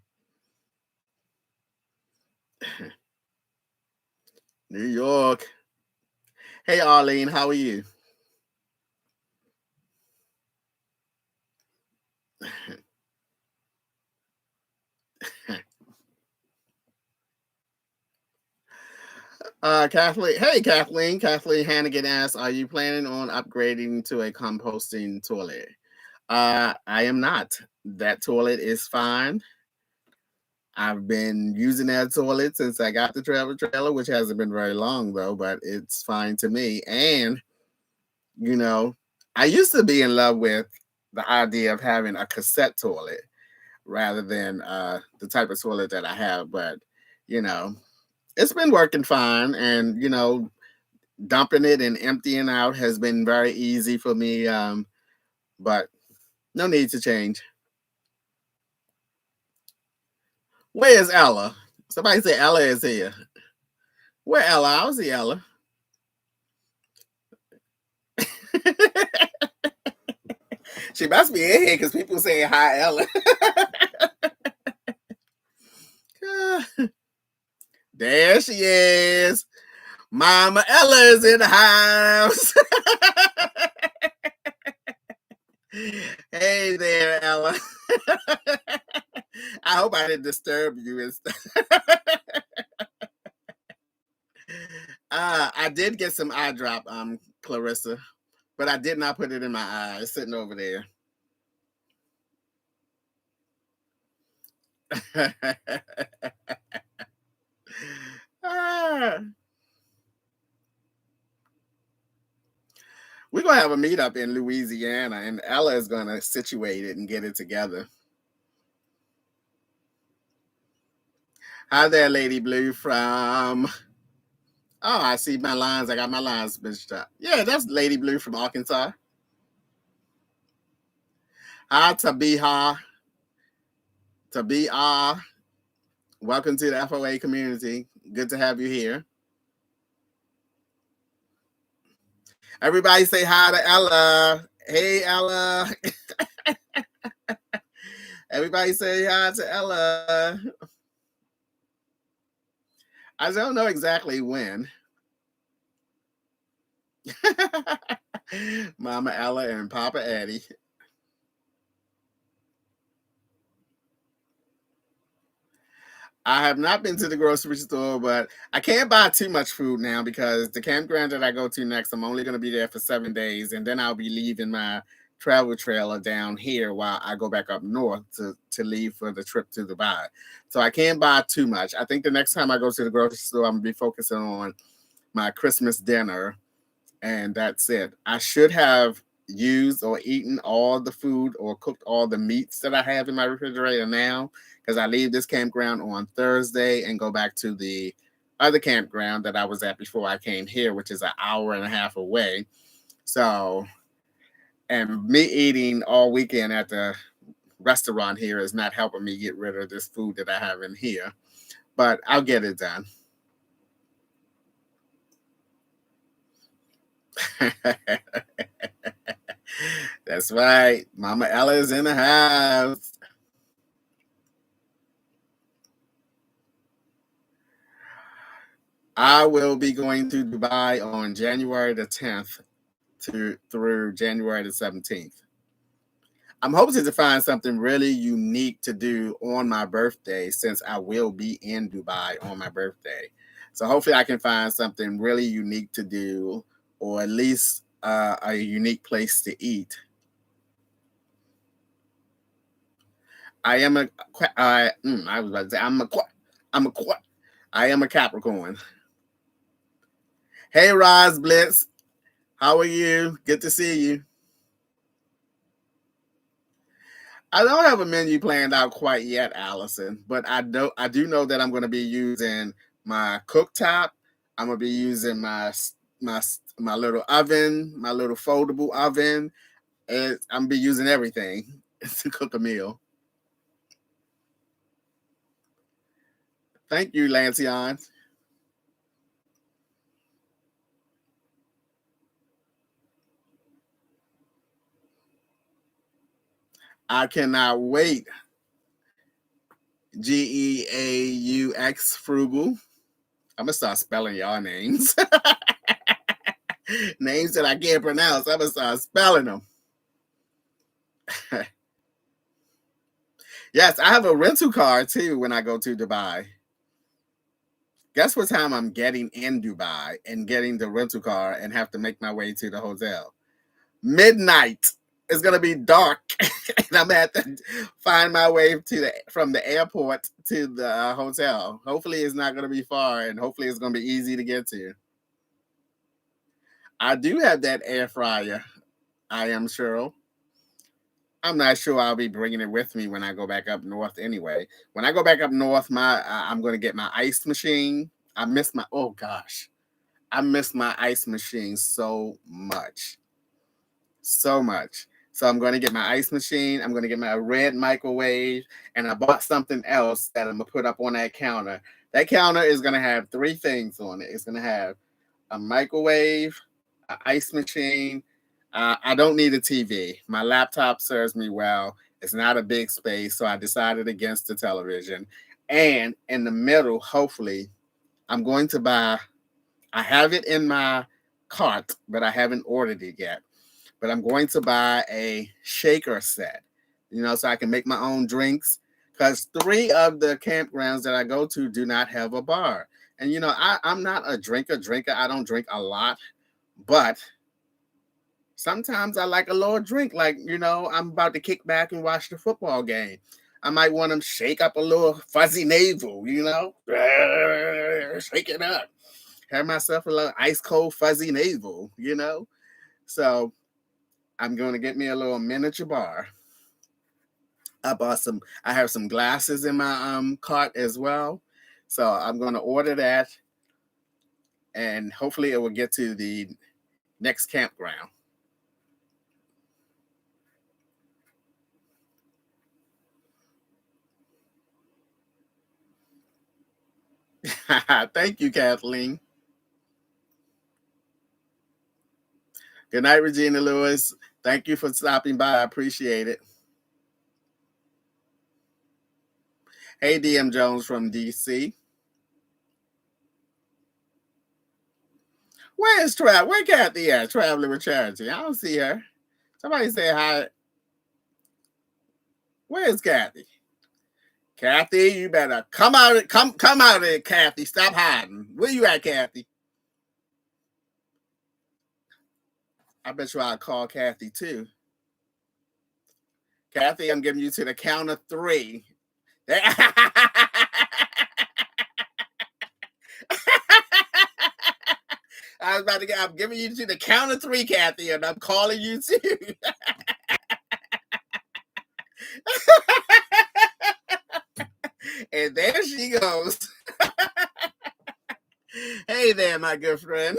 New York. Hey, Arlene, how are you? Kathleen. Hey, Kathleen. Kathleen Hannigan asks, "Are you planning on upgrading to a composting toilet?" I am not. That toilet is fine. I've been using that toilet since I got the travel trailer, which hasn't been very long though, but it's fine to me. And you know, I used to be in love with the idea of having a cassette toilet rather than the type of toilet that I have, but you know, it's been working fine, and dumping it and emptying out has been very easy for me. But no need to change. Where is Ella? Somebody say Ella is here. Where Ella? I don't see Ella. She must be in here because people say hi, Ella. There she is. Mama Ella is in the house. Hey there, Ella. I hope I didn't disturb you and stuff. I did get some eye drop, Clarissa, but I did not put it in my eye. It's sitting over there. Ah. We're gonna have a meetup in Louisiana, and Ella is gonna situate it and get it together. Hi there, Lady Blue from. Oh, I see my lines. I got my lines bitched up. Yeah, that's Lady Blue from Arkansas. Hi, Tabiha. Tabia. Welcome to the FOA community. Good to have you here. Everybody say hi to Ella. Hey, Ella. Everybody say hi to Ella. I don't know exactly when. Mama Ella and Papa Eddie. I have not been to the grocery store, but I can't buy too much food now because the campground that I go to next, I'm only going to be there for 7 days, and then I'll be leaving my travel trailer down here while I go back up north to leave for the trip to Dubai. So I can't buy too much. I think the next time I go to the grocery store, I'm going to be focusing on my Christmas dinner, and that's it. I should have used or eaten all the food or cooked all the meats that I have in my refrigerator now, because I leave this campground on Thursday and go back to the other campground that I was at before I came here, which is an hour and a half away. So, and me eating all weekend at the restaurant here is not helping me get rid of this food that I have in here, but I'll get it done. That's right. Mama Ella is in the house. I will be going to Dubai on January the 10th through January the 17th. I'm hoping to find something really unique to do on my birthday since I will be in Dubai on my birthday. So hopefully I can find something really unique to do, or at least a unique place to eat. I am a I was about to say I'm a I am a Capricorn. Hey Roz Blitz, how are you? Good to see you. I don't have a menu planned out quite yet, Allison, but I do know that I'm going to be using my cooktop. I'm going to be using my my little oven, my little foldable oven, and I'm going to be using everything to cook a meal. Thank you, Lancion. I cannot wait. Geaux Frugal. I'm gonna start spelling y'all names. Names that I can't pronounce. I'm gonna start spelling them. Yes, I have a rental car too when I go to Dubai. Guess what time I'm getting in Dubai and getting the rental car and have to make my way to the hotel? Midnight. It's gonna be dark, and I'm gonna have to find my way from the airport to the hotel. Hopefully, it's not gonna be far, and hopefully, it's gonna be easy to get to. I do have that air fryer. I am sure. I'm not sure I'll be bringing it with me when I go back up north. Anyway, when I go back up north, I'm gonna get my ice machine. I miss my oh gosh, I miss my ice machine so much, so much. So I'm going to get my ice machine. I'm going to get my red microwave, and I bought something else that I'm gonna put up on that counter. That counter is going to have three things on it. It's going to have a microwave, an ice machine. I don't need a TV. My laptop serves me well. It's not a big space, so I decided against the television. And in the middle, hopefully, I'm going to buy. I have it in my cart, but I haven't ordered it yet. But I'm going to buy a shaker set, so I can make my own drinks. Because three of the campgrounds that I go to do not have a bar. And I'm not a drinker. I don't drink a lot, but sometimes I like a little drink. Like, I'm about to kick back and watch the football game. I might want to shake up a little fuzzy navel, shake it up. Have myself a little ice cold fuzzy navel, So I'm going to get me a little miniature bar. I have some glasses in my cart as well. So I'm going to order that, and hopefully it will get to the next campground. Thank you, Kathleen. Good night, Regina Lewis. Thank you for stopping by. I appreciate it. Hey, DM Jones from DC. Where's Where Kathy at? Traveling with Charity. I don't see her. Somebody say hi. Where's Kathy? Kathy, you better come out. Come out of there, Kathy. Stop hiding. Where you at, Kathy? I bet you I'll call Kathy too. Kathy, I'm giving you to the count of three. I'm giving you to the count of three, Kathy, and I'm calling you too. And there she goes. Hey there, my good friend.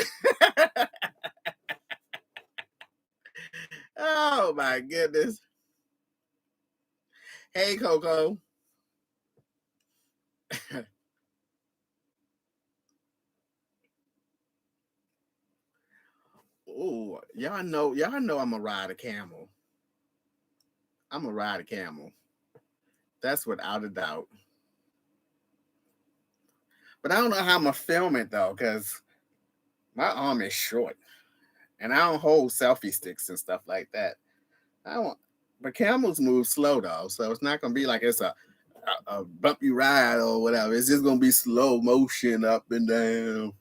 Oh my goodness. Hey, Coco. Oh, y'all know I'm a ride a camel. I'm a ride a camel. That's without a doubt. But I don't know how I'm gonna film it though, because my arm is short, and I don't hold selfie sticks and stuff like that. I don't. But camels move slow though, so it's not gonna be like it's a bumpy ride or whatever. It's just gonna be slow motion up and down.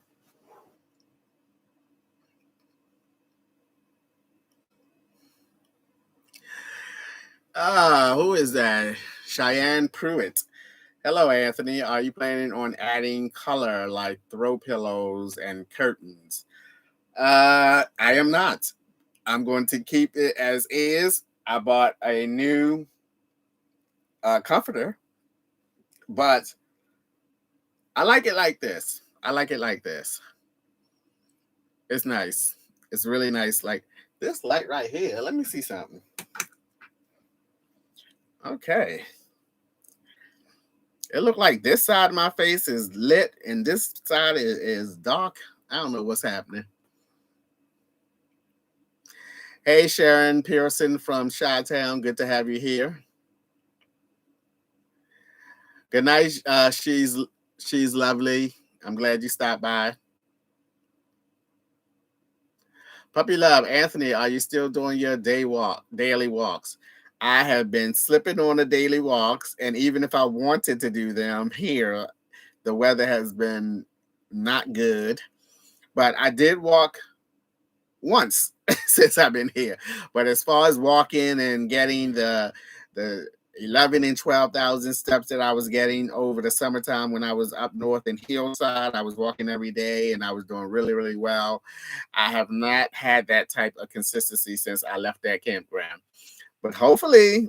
Who is that? Cheyenne Pruitt. Hello, Anthony. Are you planning on adding color like throw pillows and curtains? I am not. I'm going to keep it as is. I bought a new comforter, but I like it like this. I like it like this. It's nice. It's really nice. Like this light right here. Let me see something. Okay. It looked like this side of my face is lit and this side is dark. I don't know what's happening. Hey, Sharon Pearson from Chi-Town. Good to have you here. Good night. She's lovely. I'm glad you stopped by. Puppy Love, Anthony, are you still doing your daily walks? I have been slipping on the daily walks, and even if I wanted to do them here, the weather has been not good. But I did walk once since I've been here. But as far as walking and getting the 11 and 12,000 steps that I was getting over the summertime when I was up north in Hillside, I was walking every day and I was doing really, really well. I have not had that type of consistency since I left that campground. But hopefully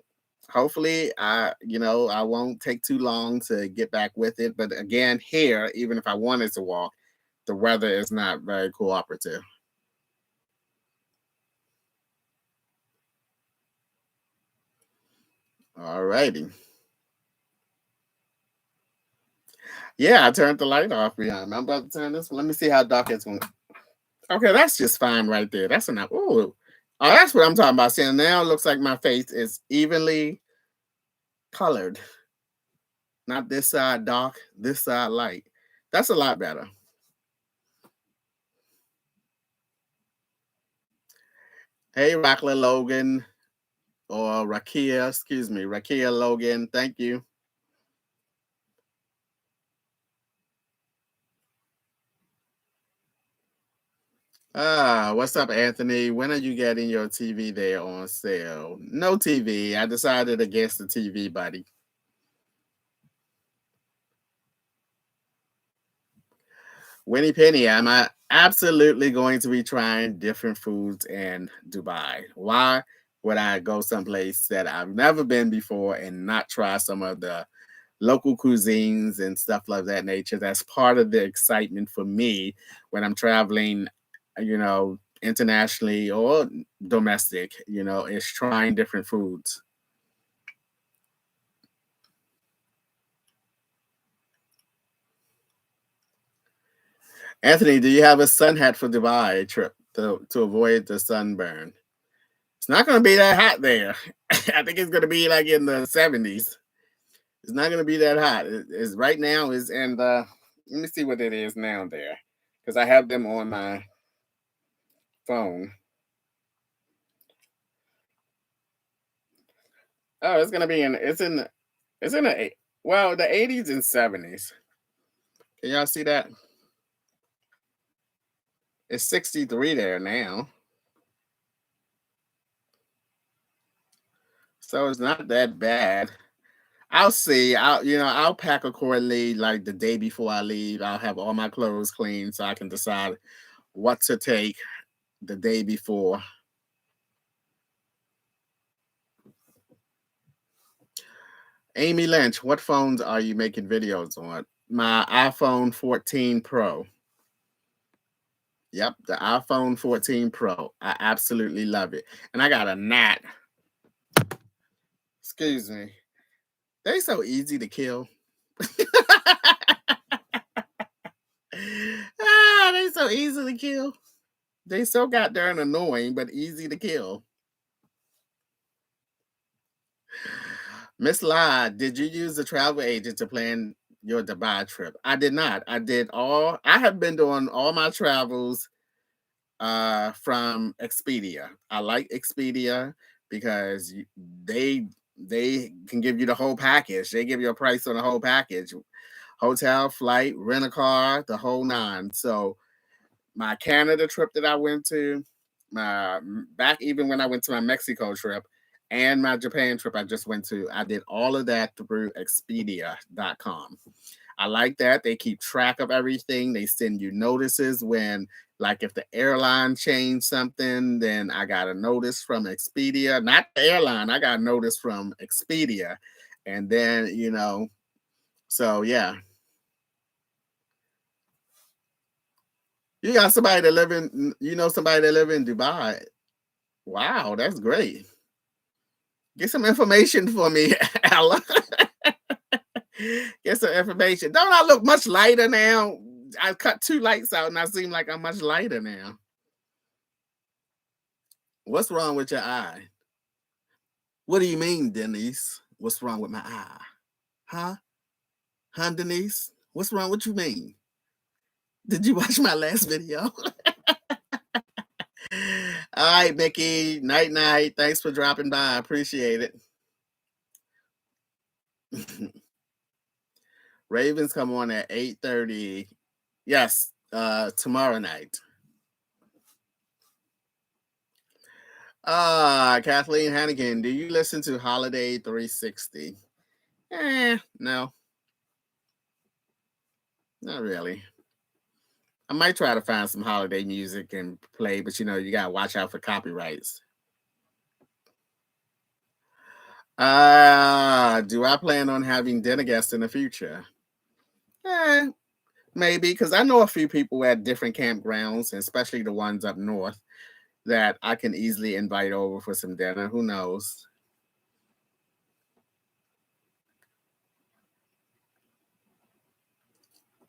I won't take too long to get back with it. But again, here, even if I wanted to walk, the weather is not very cooperative. All righty. Yeah, I turned the light off behind me. I'm about to turn this one. Let me see how dark it's going. Okay, that's just fine right there. That's enough. Oh, that's what I'm talking about. See, now it looks like my face is evenly colored. Not this side dark, this side light. That's a lot better. Hey, Rockland Logan or Rakia, excuse me, Rakia Logan. Thank you. What's up, Anthony? When are you getting your TV there on sale? No TV. I decided against the TV, buddy. Winnie Penny, am I absolutely going to be trying different foods in Dubai? Why would I go someplace that I've never been before and not try some of the local cuisines and stuff like that nature? That's part of the excitement for me when I'm traveling, internationally or domestic, is trying different foods. Anthony, do you have a sun hat for Dubai trip to avoid the sunburn? It's not going to be that hot there. I think it's going to be like in the 70s. It's not going to be that hot. It's right now is in the. Let me see what it is now there, because I have them on my phone. Oh, it's going to be in. It's in the. Well, the 80s and 70s. Can y'all see that? It's 63 there now. So it's not that bad. I'll see. I'll pack accordingly. Like the day before I leave, I'll have all my clothes clean so I can decide what to take the day before. Amy Lynch, what phones are you making videos on? My iPhone 14 Pro. Yep, the iPhone 14 Pro. I absolutely love it. And I got a gnat. Excuse me. They so easy to kill. They so easy to kill. They so got darn annoying, but easy to kill. Miss La, did you use the travel agent to plan your Dubai trip? I did not. I have been doing all my travels from Expedia. I like Expedia because they can give you the whole package. They give you a price on the whole package. Hotel, flight, rent a car, the whole nine. So my Canada trip that I went to, my back even when I went to my Mexico trip and my Japan trip I just went to, I did all of that through Expedia.com. I like that. They keep track of everything. They send you notices when, like, if the airline changed something, then I got a notice from Expedia. Not the airline, I got a notice from Expedia. And then, so yeah. You got somebody that somebody that live in Dubai. Wow, that's great. Get some information for me, Ella. Get some information. Don't I look much lighter now? I cut 2 lights out and I seem like I'm much lighter now. What's wrong with your eye? What do you mean, Denise? What's wrong with my eye? Huh? Huh, Denise? What's wrong? What you mean? Did you watch my last video? All right, Mickey. Night, night. Thanks for dropping by. I appreciate it. Ravens come on at 8:30. Yes, tomorrow night. Kathleen Hannigan, do you listen to Holiday 360? No. Not really. I might try to find some holiday music and play, but you gotta watch out for copyrights. Do I plan on having dinner guests in the future? Maybe, because I know a few people at different campgrounds, especially the ones up north, that I can easily invite over for some dinner. Who knows?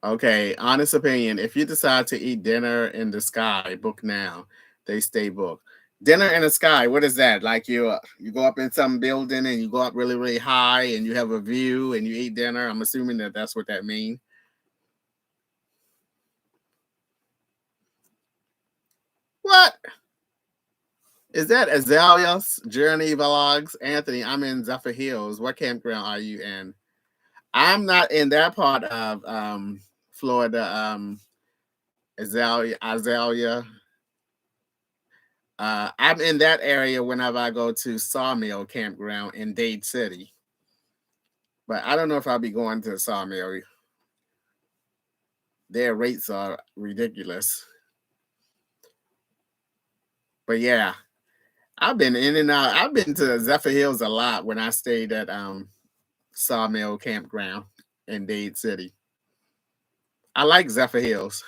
Okay, honest opinion. If you decide to eat dinner in the sky, book now. They stay booked. Dinner in the sky, what is that? Like you go up in some building and you go up really, really high and you have a view and you eat dinner. I'm assuming that that's what that means. What? Is that Azalea's Journey Vlogs? Anthony, I'm in Zephyr Hills. What campground are you in? I'm not in that part of Florida. Azalea. I'm in that area whenever I go to Sawmill Campground in Dade City. But I don't know if I'll be going to Sawmill. Their rates are ridiculous. But yeah, I've been in and out. I've been to Zephyr Hills a lot when I stayed at Sawmill Campground in Dade City. I like Zephyr Hills.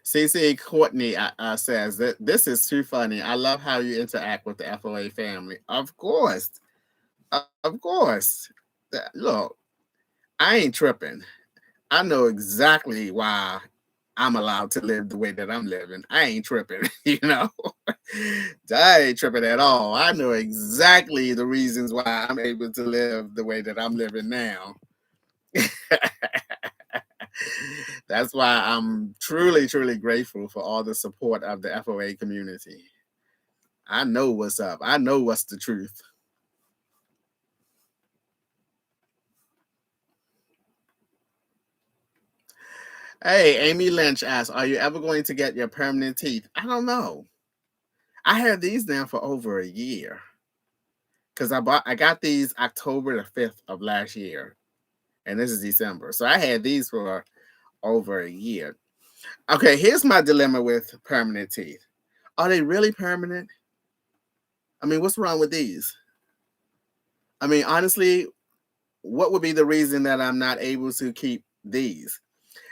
CC Courtney says that this is too funny. I love how you interact with the FOA family. Of course. Of course. Look, I ain't tripping. I know exactly why I'm allowed to live the way that I'm living. I ain't tripping, I ain't tripping at all. I know exactly the reasons why I'm able to live the way that I'm living now. That's why I'm truly, truly grateful for all the support of the FOA community. I know what's up. I know what's the truth. Hey, Amy Lynch asks, are you ever going to get your permanent teeth? I don't know. I had these now for over a year. Because I got these October the 5th of last year. And this is December. So I had these for over a year. Okay, here's my dilemma with permanent teeth. Are they really permanent? I mean, what's wrong with these? I mean, honestly, what would be the reason that I'm not able to keep these?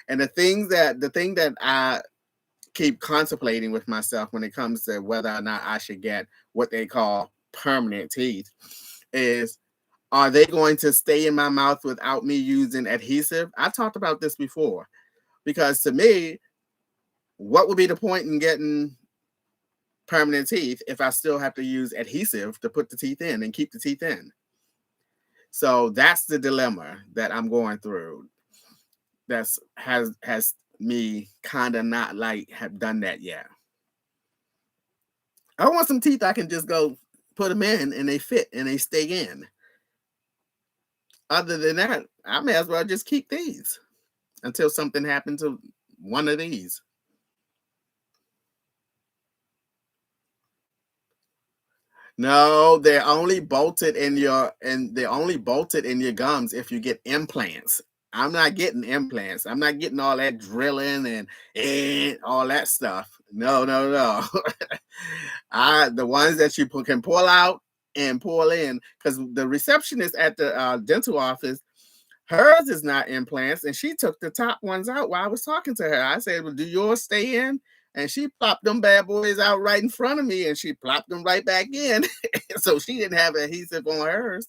And the thing that I keep contemplating with myself when it comes to whether or not I should get what they call permanent teeth is, are they going to stay in my mouth without me using adhesive? I talked about this before, because to me, what would be the point in getting permanent teeth if I still have to use adhesive to put the teeth in and keep the teeth in? So that's the dilemma that I'm going through. That's has me kind of not have done that yet. I want some teeth I can just go put them in and they fit and they stay in. Other than that, I may as well just keep these until something happens to one of these. No, they're only bolted in your gums if you get implants. I'm not getting implants. I'm not getting all that drilling and all that stuff. No. The ones that you can pull out and pull in, because the receptionist at the dental office, hers is not implants, and she took the top ones out while I was talking to her. I said, well, do yours stay in? and she plopped them bad boys out right in front of me, and she plopped them right back in. So she didn't have adhesive on hers.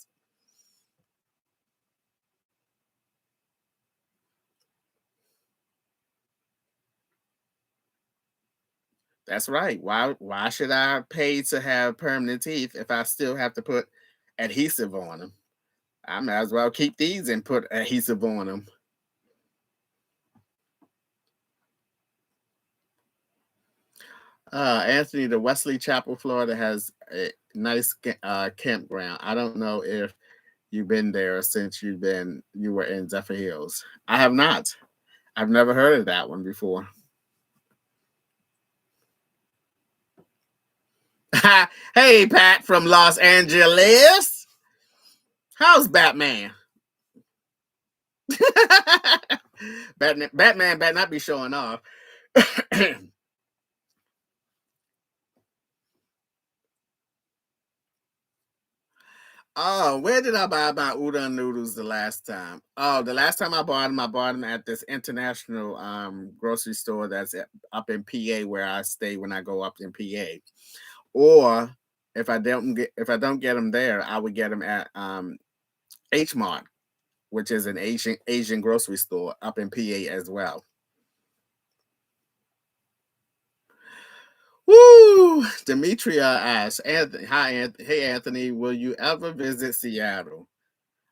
That's right. Why should I pay to have permanent teeth if I still have to put adhesive on them? I might as well keep these and put adhesive on them. Anthony, the Wesley Chapel, Florida has a nice campground. I don't know if you've been there since you were in Zephyr Hills. I have not. I've never heard of that one before. Hey, Pat from Los Angeles. How's Batman? Batman better not be showing off. Oh, where did I buy my udon noodles the last time? Oh, the last time I bought them at this international grocery store that's up in PA where I stay when I go up in PA. Or if I don't get them there, I would get them at H Mart, which is an Asian grocery store up in PA as well. Woo! Demetria asks, Anthony, hi, Anthony. Hey, Anthony, will you ever visit Seattle?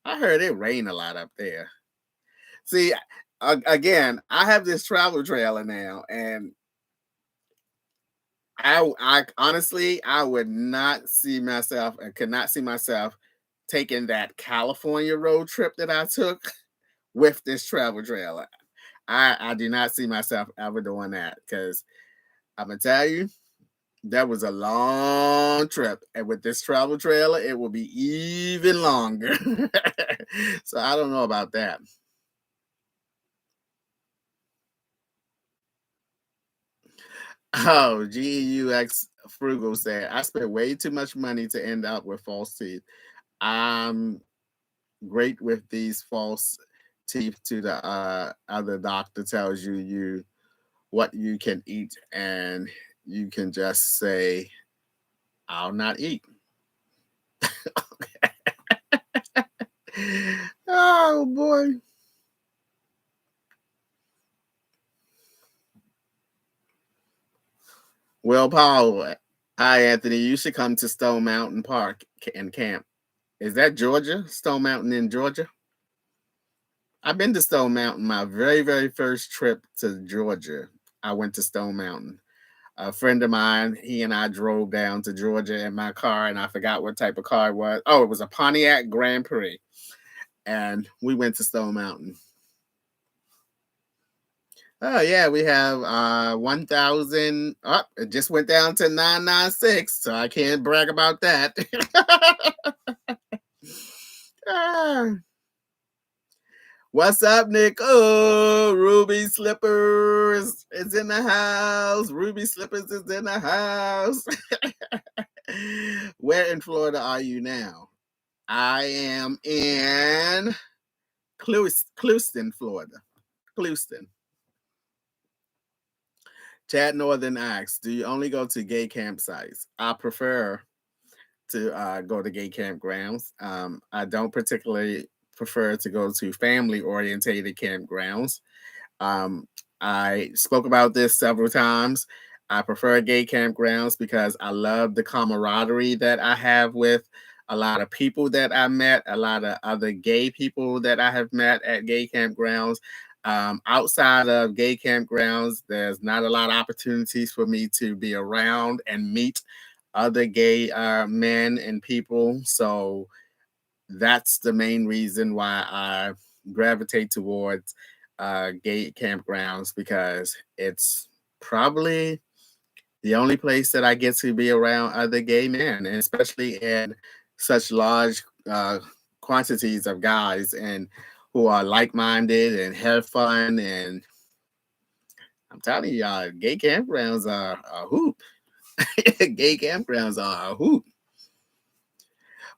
I heard it rain a lot up there. See, again, I have this travel trailer now, and I honestly, I would not see myself, and could not see myself taking that California road trip that I took with this travel trailer. I do not see myself ever doing that because I'm gonna tell you, that was a long trip, and with this travel trailer, it will be even longer. So I don't know about that. Oh, GEUX Frugal said, I spent way too much money to end up with false teeth. I'm great with these false teeth to the other doctor tells you what you can eat, and you can just say, I'll not eat. Oh boy. Will Powell. Hi Anthony. You should come to Stone Mountain Park and camp. Is that Georgia? Stone Mountain in Georgia? I've been to Stone Mountain. My very, very first trip to Georgia, I went to Stone Mountain. A friend of mine, he and I drove down to Georgia in my car, and I forgot what type of car it was. Oh, it was a Pontiac Grand Prix. And we went to Stone Mountain. Oh yeah, we have 1,000. Oh, it just went down to 996, so I can't brag about that. Ah. What's up, Nick? Oh, Ruby Slippers is in the house. Ruby Slippers is in the house. Where in Florida are you now? I am in Clewiston, Florida. Clewiston. Chad Northern asks, do you only go to gay campsites? I prefer to go to gay campgrounds. I don't particularly prefer to go to family orientated campgrounds. Um, I spoke about this several times. I prefer gay campgrounds because I love the camaraderie that I have with a lot of people that I met, a lot of other gay people that I have met at gay campgrounds. Outside of gay campgrounds, there's not a lot of opportunities for me to be around and meet other gay men and people. So that's the main reason why I gravitate towards gay campgrounds, because it's probably the only place that I get to be around other gay men, and especially in such large quantities of guys and who are like-minded and have fun. And I'm telling y'all, gay campgrounds are a hoot. Gay campgrounds are a hoot.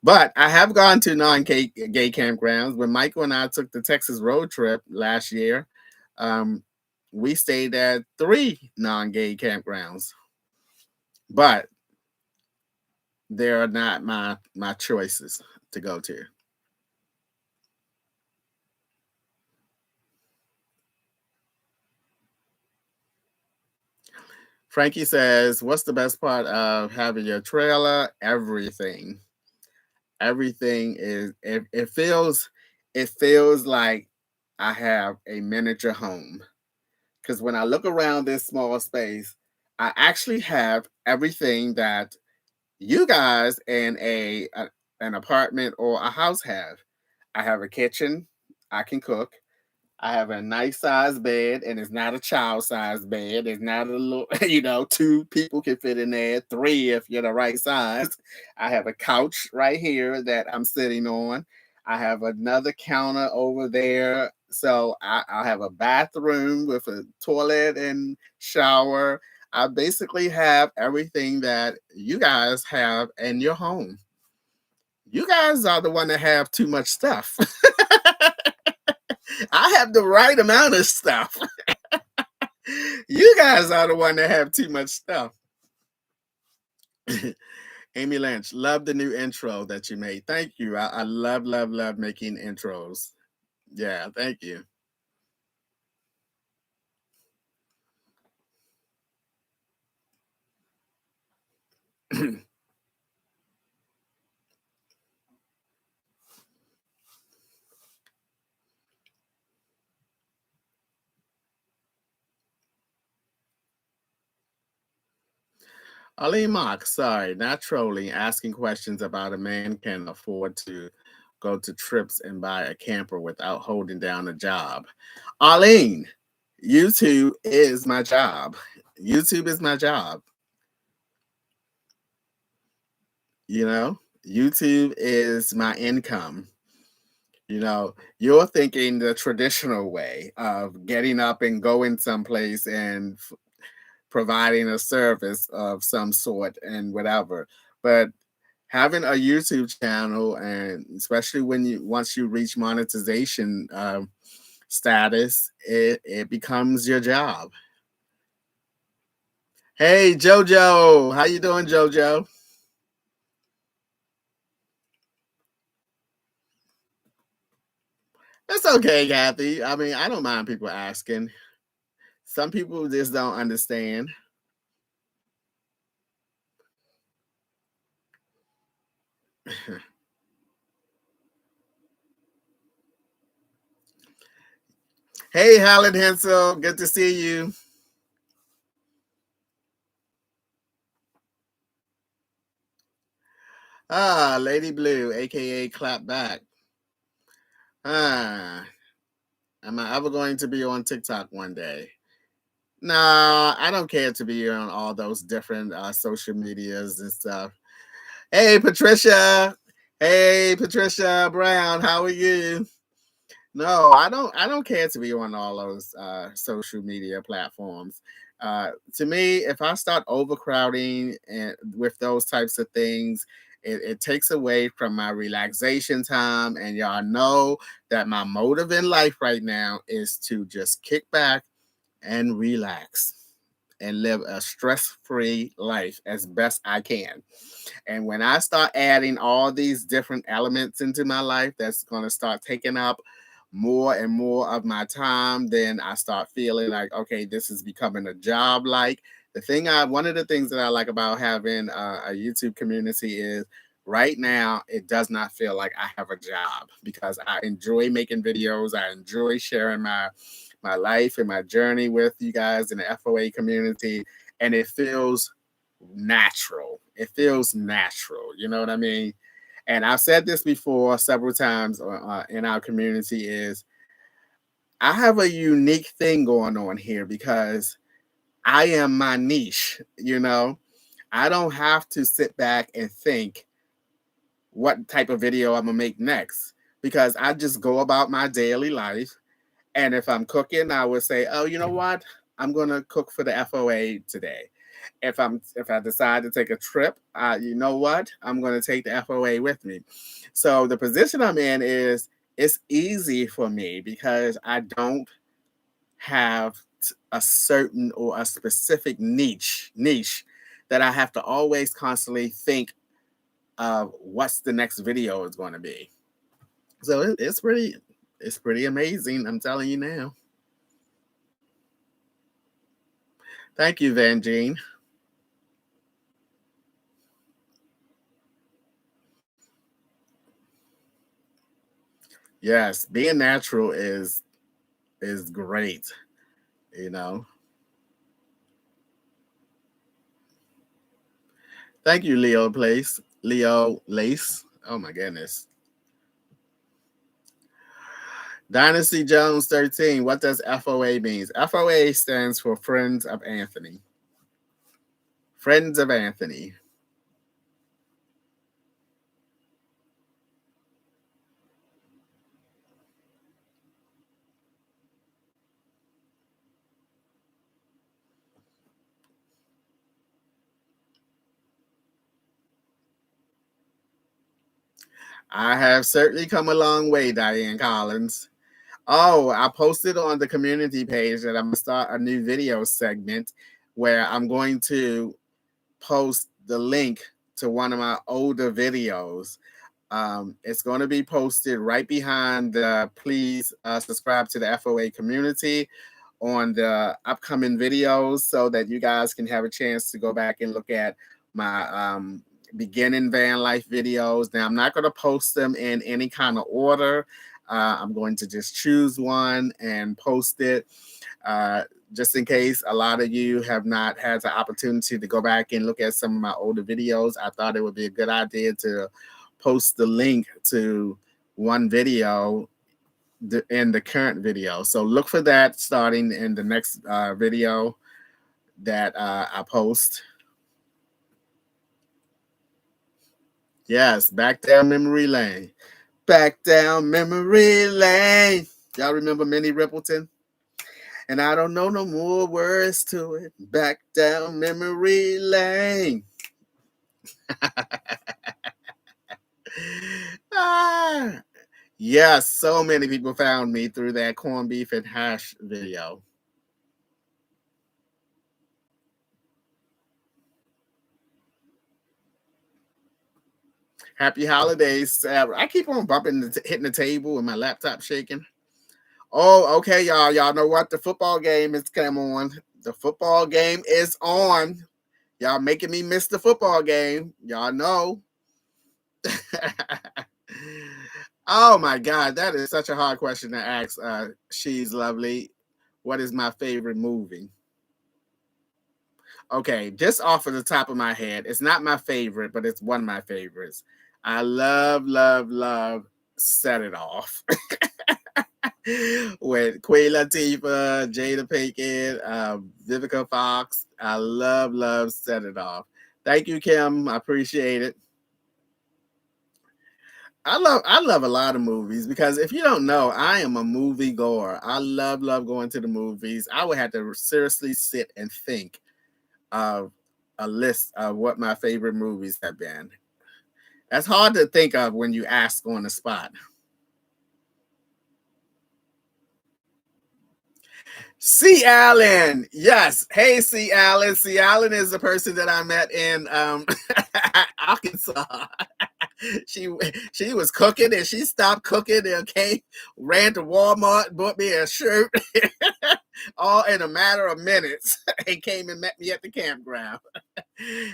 But I have gone to non-gay campgrounds. When Michael and I took the Texas road trip last year, um, we stayed at 3 non-gay campgrounds, but they're not my choices to go to. Frankie says, "What's the best part of having your trailer? Everything. Everything is it feels like I have a miniature home. Because when I look around this small space, I actually have everything that you guys in an apartment or a house have. I have a kitchen. I can cook. I have a nice sized bed, and it's not a child sized bed. It's not a little, two people can fit in there, three if you're the right size. I have a couch right here that I'm sitting on. I have another counter over there. So I have a bathroom with a toilet and shower. I basically have everything that you guys have in your home. You guys are the one that have too much stuff. I have the right amount of stuff. You guys are the one that have too much stuff. Amy Lynch, love the new intro that you made. Thank you. I love, love, love making intros. Yeah, thank you. Ali Mock, sorry, not trolling, asking questions about a man can afford to go to trips and buy a camper without holding down a job. Arlene, YouTube is my job. YouTube is my job. You know, YouTube is my income. You're thinking the traditional way of getting up and going someplace and providing a service of some sort and whatever. But having a YouTube channel, and especially when you once you reach monetization status, it becomes your job. Hey Jojo, how you doing, Jojo? It's okay, Kathy. I mean, I don't mind people asking. Some people just don't understand. Hey, Helen Hensel, good to see you. Ah, Lady Blue, aka Clap Back. Ah, am I ever going to be on TikTok one day? Nah, I don't care to be on all those different social medias and stuff. Hey, Patricia. Hey, Patricia Brown. How are you? No, I don't care to be on all those social media platforms. To me, if I start overcrowding and with those types of things, it takes away from my relaxation time. And y'all know that my motive in life right now is to just kick back and relax and live a stress-free life as best I can. And when I start adding all these different elements into my life, that's going to start taking up more and more of my time, then I start feeling like, okay, this is becoming a job. Like one of the things that I like about having a YouTube community is right now it does not feel like I have a job because I enjoy making videos. I enjoy sharing my life and my journey with you guys in the FOA community, and it feels natural. It feels natural. You know what I mean? And I've said this before several times in our community is I have a unique thing going on here because I am my niche. I don't have to sit back and think what type of video I'm gonna make next because I just go about my daily life. And if I'm cooking, I would say, oh, you know what? I'm gonna cook for the FOA today. If I decide to take a trip, you know what? I'm gonna take the FOA with me. So the position I'm in is it's easy for me because I don't have a certain or a specific niche that I have to always constantly think of what's the next video is going to be. So it's pretty amazing. I'm telling you now. Thank you, Van Jean. Yes, being natural is great, you know. Thank you, Leo Lace. Oh my goodness. Dynasty Jones 13. What does FOA means? FOA stands for Friends of Anthony. Friends of Anthony. I have certainly come a long way, Diane Collins. Oh, I posted on the community page that I'm going to start a new video segment where I'm going to post the link to one of my older videos. It's going to be posted right behind the please subscribe to the FOA community on the upcoming videos so that you guys can have a chance to go back and look at my beginning van life videos. Now, I'm not going to post them in any kind of order. I'm going to just choose one and post it. Just in case a lot of you have not had the opportunity to go back and look at some of my older videos, I thought it would be a good idea to post the link to one video in the current video. So look for that starting in the next video that I post. Yes, back down memory lane. Back down memory lane. Y'all remember Minnie Rippleton? And I don't know no more words to it. Back down memory lane. Yes, so many people found me through that corned beef and hash video. Happy holidays. I keep on hitting the table and my laptop shaking. Oh, okay, y'all. Y'all know what? The football game is come on. The football game is on. Y'all making me miss the football game. Y'all know. Oh my God, that is such a hard question to ask. She's lovely. What is my favorite movie? Okay, just off of the top of my head, it's not my favorite, but it's one of my favorites. I love Set It Off. With Queen Latifah, Jada Pinkett, Vivica Fox. I love Set It Off. Thank you, Kim. I appreciate it. I love a lot of movies because if you don't know, I am a movie goer. I love going to the movies. I would have to seriously sit and think of a list of what my favorite movies have been. That's hard to think of when you ask on the spot. C. Allen, yes. Hey, C. Allen. C. Allen is the person that I met in Arkansas. she was cooking and she stopped cooking and ran to Walmart, bought me a shirt, all in a matter of minutes, and came and met me at the campground.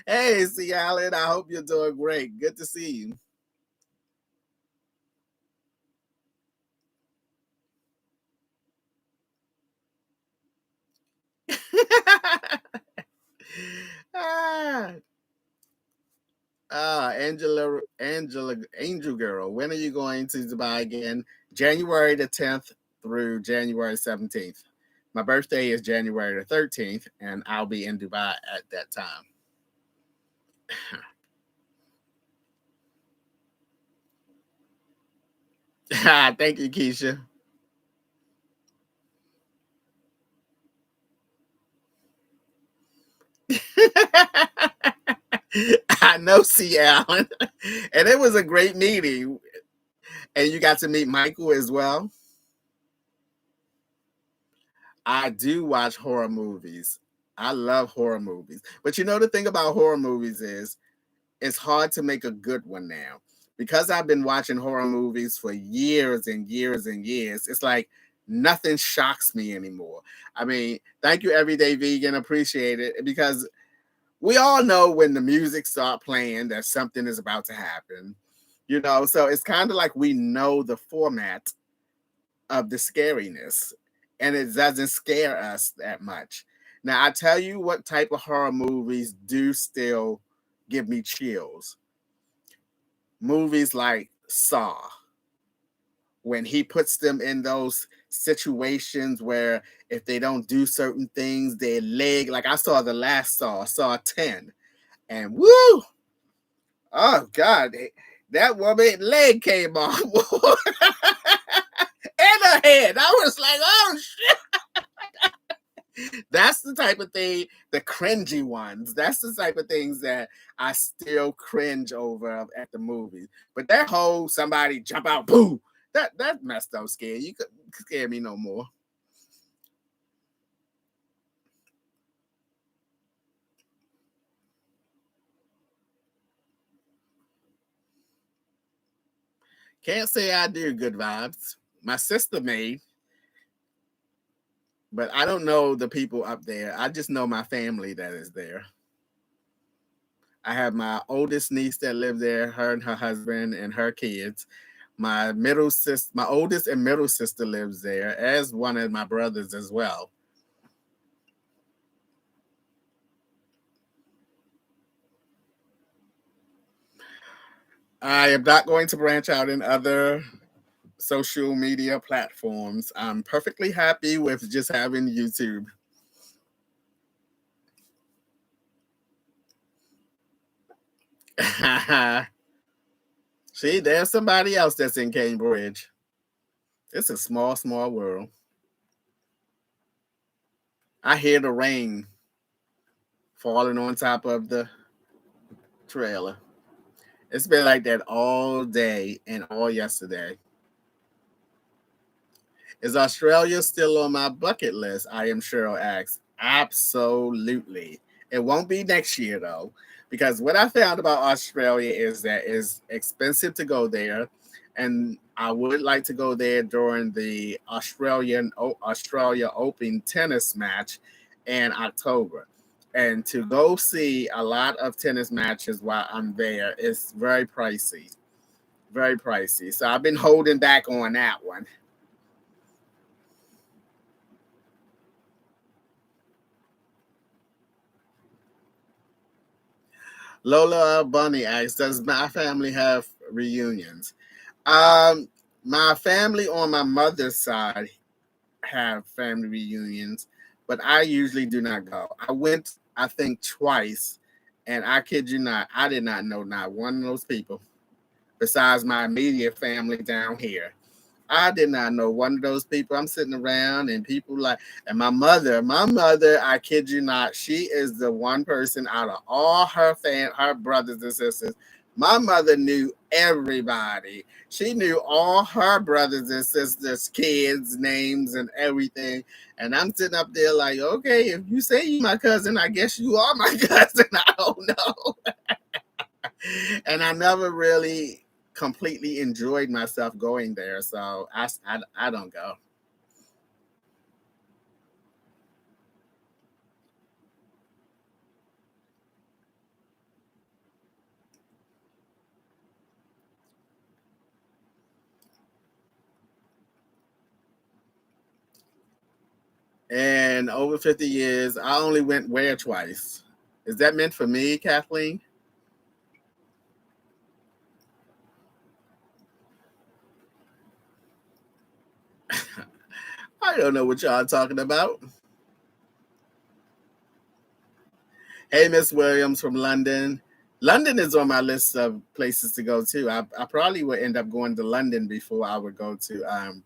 Hey, C. Allen, I hope you're doing great. Good to see you. Angel Girl, when are you going to Dubai again? January the 10th through January 17th. My birthday is January the 13th, and I'll be in Dubai at that time. Thank you, Keisha. I know, C. Allen. And it was a great meeting. And you got to meet Michael as well. I do watch horror movies. I love horror movies. But you know the thing about horror movies is it's hard to make a good one now. Because I've been watching horror movies for years and years and years, it's like nothing shocks me anymore. I mean, thank you, Everyday Vegan. Appreciate it. Because we all know when the music start playing that something is about to happen. You know, so it's kind of like we know the format of the scariness, and it doesn't scare us that much. Now, I tell you what type of horror movies do still give me chills. Movies like Saw, when he puts them in those situations where if they don't do certain things, their leg, like I saw the last Saw 10, and woo, oh God, that woman leg came off in her head. I was like, oh shit. That's the type of thing, the cringy ones. That's the type of things that I still cringe over at the movies. But that whole somebody jump out, boo, that messed up scare. You could scare me no more. Can't say I do good vibes. My sister made, but I don't know the people up there. I just know my family that is there. I have my oldest niece that lives there, her and her husband and her kids. My oldest and middle sister lives there, as one of my brothers as well. I am not going to branch out in other social media platforms. I'm perfectly happy with just having YouTube. See, there's somebody else that's in Cambridge. It's a small, small world. I hear the rain falling on top of the trailer. It's been like that all day and all yesterday. Is Australia still on my bucket list? I am Cheryl asks. Absolutely. It won't be next year though, because what I found about Australia is that it's expensive to go there, and I would like to go there during the Australia Open tennis match in October. And to go see a lot of tennis matches while I'm there is very pricey. Very pricey. So I've been holding back on that one. Lola Bunny asks, "Does my family have reunions?" Um, my family on my mother's side have family reunions, but I usually do not go. I went, I think, twice, and I kid you not, I did not know not one of those people besides my immediate family down here. I did not know one of those people. I'm sitting around and people like, and my mother, I kid you not, she is the one person out of all her brothers and sisters. My mother knew everybody. She knew all her brothers and sisters, kids, names, and everything. And I'm sitting up there like, okay, if you say you my cousin, I guess you are my cousin. I don't know. And I never really completely enjoyed myself going there, so I don't go. And over 50 years, I only went where twice. Is that meant for me, Kathleen? I don't know what y'all talking about. Hey, Miss Williams from London. London is on my list of places to go to. I probably would end up going to London before I would go to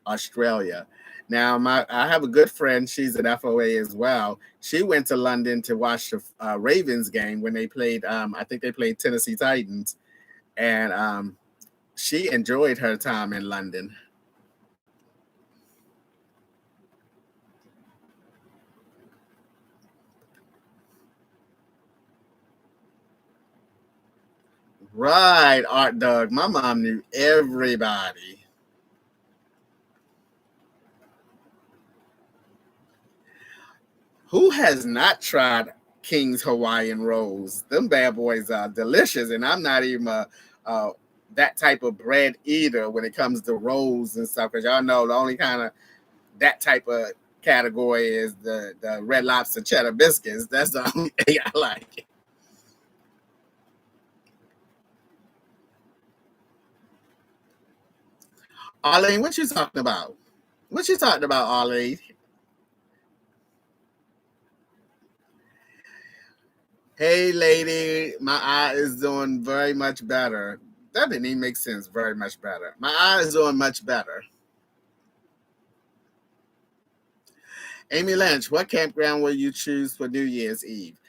Australia. Now, I have a good friend. She's at FOA as well. She went to London to watch the Ravens game when they played. I think they played Tennessee Titans, and she enjoyed her time in London. Right, Art Dog. My mom knew everybody. Who has not tried King's Hawaiian rolls? Them bad boys are delicious, and I'm not even a that type of bread eater when it comes to rolls and stuff. Because y'all know the only kind of that type of category is the Red Lobster cheddar biscuits. That's the only thing I like. Arlene, what you talking about? What you talking about, Arlene? Hey, lady, my eye is doing very much better. That didn't even make sense. Very much better. My eye is doing much better. Amy Lynch, what campground will you choose for New Year's Eve?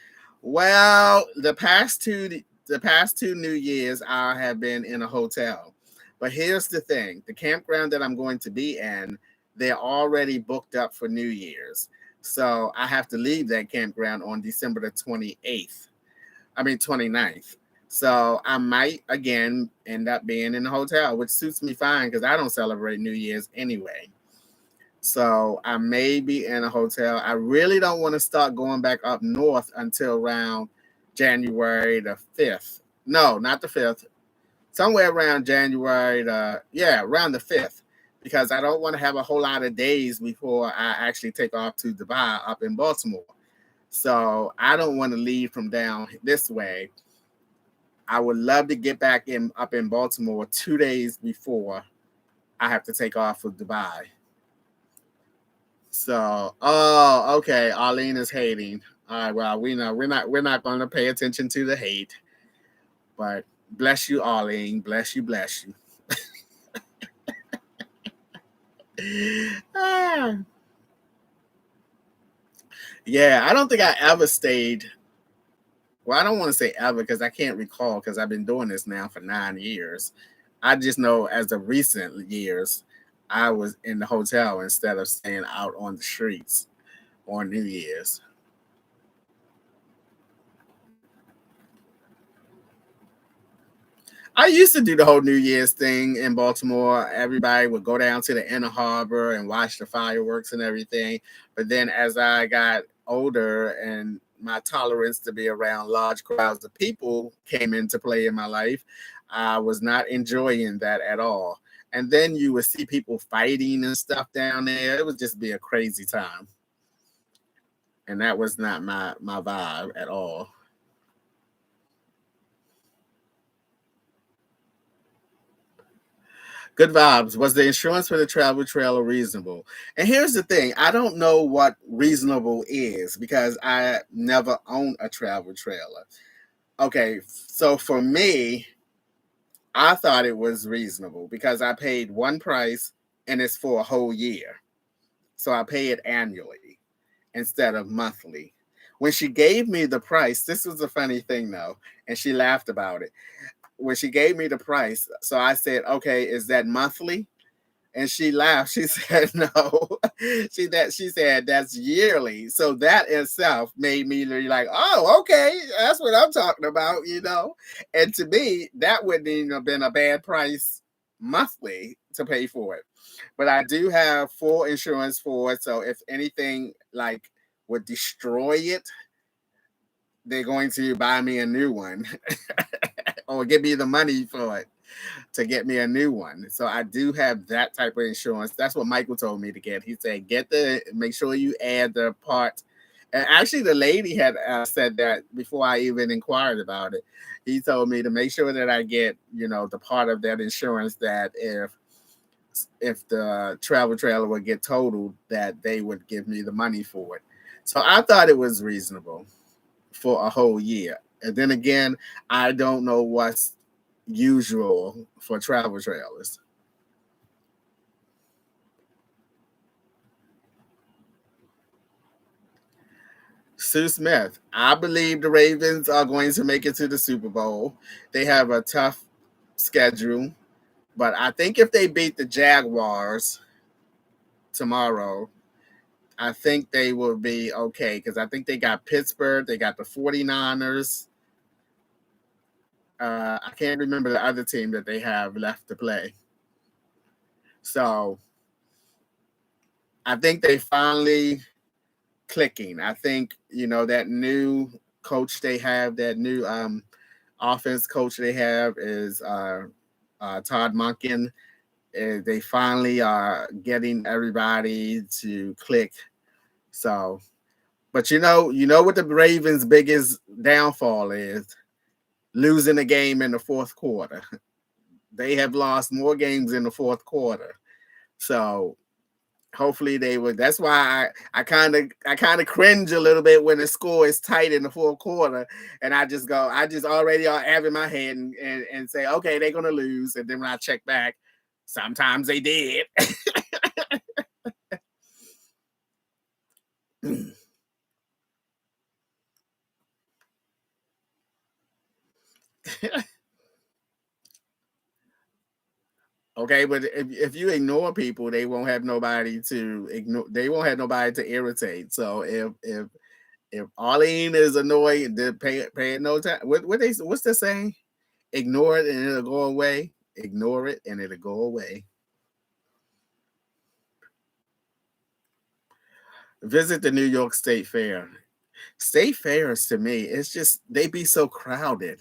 Well, the past two New Years I have been in a hotel. But here's the thing: the campground that I'm going to be in, they're already booked up for New Year's. So I have to leave that campground on December the 28th. I mean 29th. So I might again end up being in a hotel, which suits me fine because I don't celebrate New Year's anyway. So I may be in a hotel. I really don't want to start going back up north until around January the 5th. No, not the 5th. Somewhere around January around the 5th. Because I don't want to have a whole lot of days before I actually take off to Dubai up in Baltimore. So I don't want to leave from down this way. I would love to get back in up in Baltimore 2 days before I have to take off for Dubai. So, oh, okay. Arlene is hating. All right. Well, we know we're not going to pay attention to the hate. But bless you, Arlene. Bless you. Bless you. Ah, yeah, I don't think I ever stayed. Well, I don't want to say ever because I can't recall because I've been doing this now for 9 years. I just know as of recent years, I was in the hotel instead of staying out on the streets on New Year's. I used to do the whole New Year's thing in Baltimore. Everybody would go down to the inner harbor and watch the fireworks and everything. But then as I got older and my tolerance to be around large crowds of people came into play in my life, I was not enjoying that at all. And then you would see people fighting and stuff down there. It would just be a crazy time. And that was not my vibe at all. Good vibes. Was the insurance for the travel trailer reasonable? And here's the thing: I don't know what reasonable is because I never own a travel trailer. Okay, so for me, I thought it was reasonable because I paid one price and it's for a whole year. So I pay it annually instead of monthly. When she gave me the price, this was a funny thing though, and she laughed about it. When she gave me the price, so I said, "Okay, is that monthly?" And she laughed. She said, "No." She said that's yearly. So that itself made me like, "Oh, okay, that's what I'm talking about." And to me, that wouldn't even have been a bad price monthly to pay for it. But I do have full insurance for it. So if anything like would destroy it, they're going to buy me a new one or give me the money for it to get me a new one. So I do have that type of insurance. That's what Michael told me to get. He said, make sure you add the part. And actually, the lady had said that before I even inquired about it. He told me to make sure that I get, the part of that insurance that if the travel trailer would get totaled, that they would give me the money for it. So I thought it was reasonable for a whole year. And then again, I don't know what's usual for travel trailers. Sue Smith, I believe the Ravens are going to make it to the Super Bowl. They have a tough schedule, but I think if they beat the Jaguars tomorrow, I think they will be okay because I think they got Pittsburgh, they got the 49ers. I can't remember the other team that they have left to play. So I think they finally clicking. I think that new coach they have, that new offense coach they have is Todd Monken. They finally are getting everybody to click. So, but what the Ravens' biggest downfall is? Losing a game in the fourth quarter. They have lost more games in the fourth quarter. So hopefully they would. That's why I kind of cringe a little bit when the score is tight in the fourth quarter, and I just already have in my head and say, okay, they're gonna lose, and then when I check back, sometimes they did. Okay, but if you ignore people, they won't have nobody to ignore. They won't have nobody to irritate. So if Arlene is annoyed, then pay it no time. What's the saying? Ignore it and it'll go away. Ignore it and it'll go away. Visit the New York State Fair. State fairs to me, it's just they be so crowded.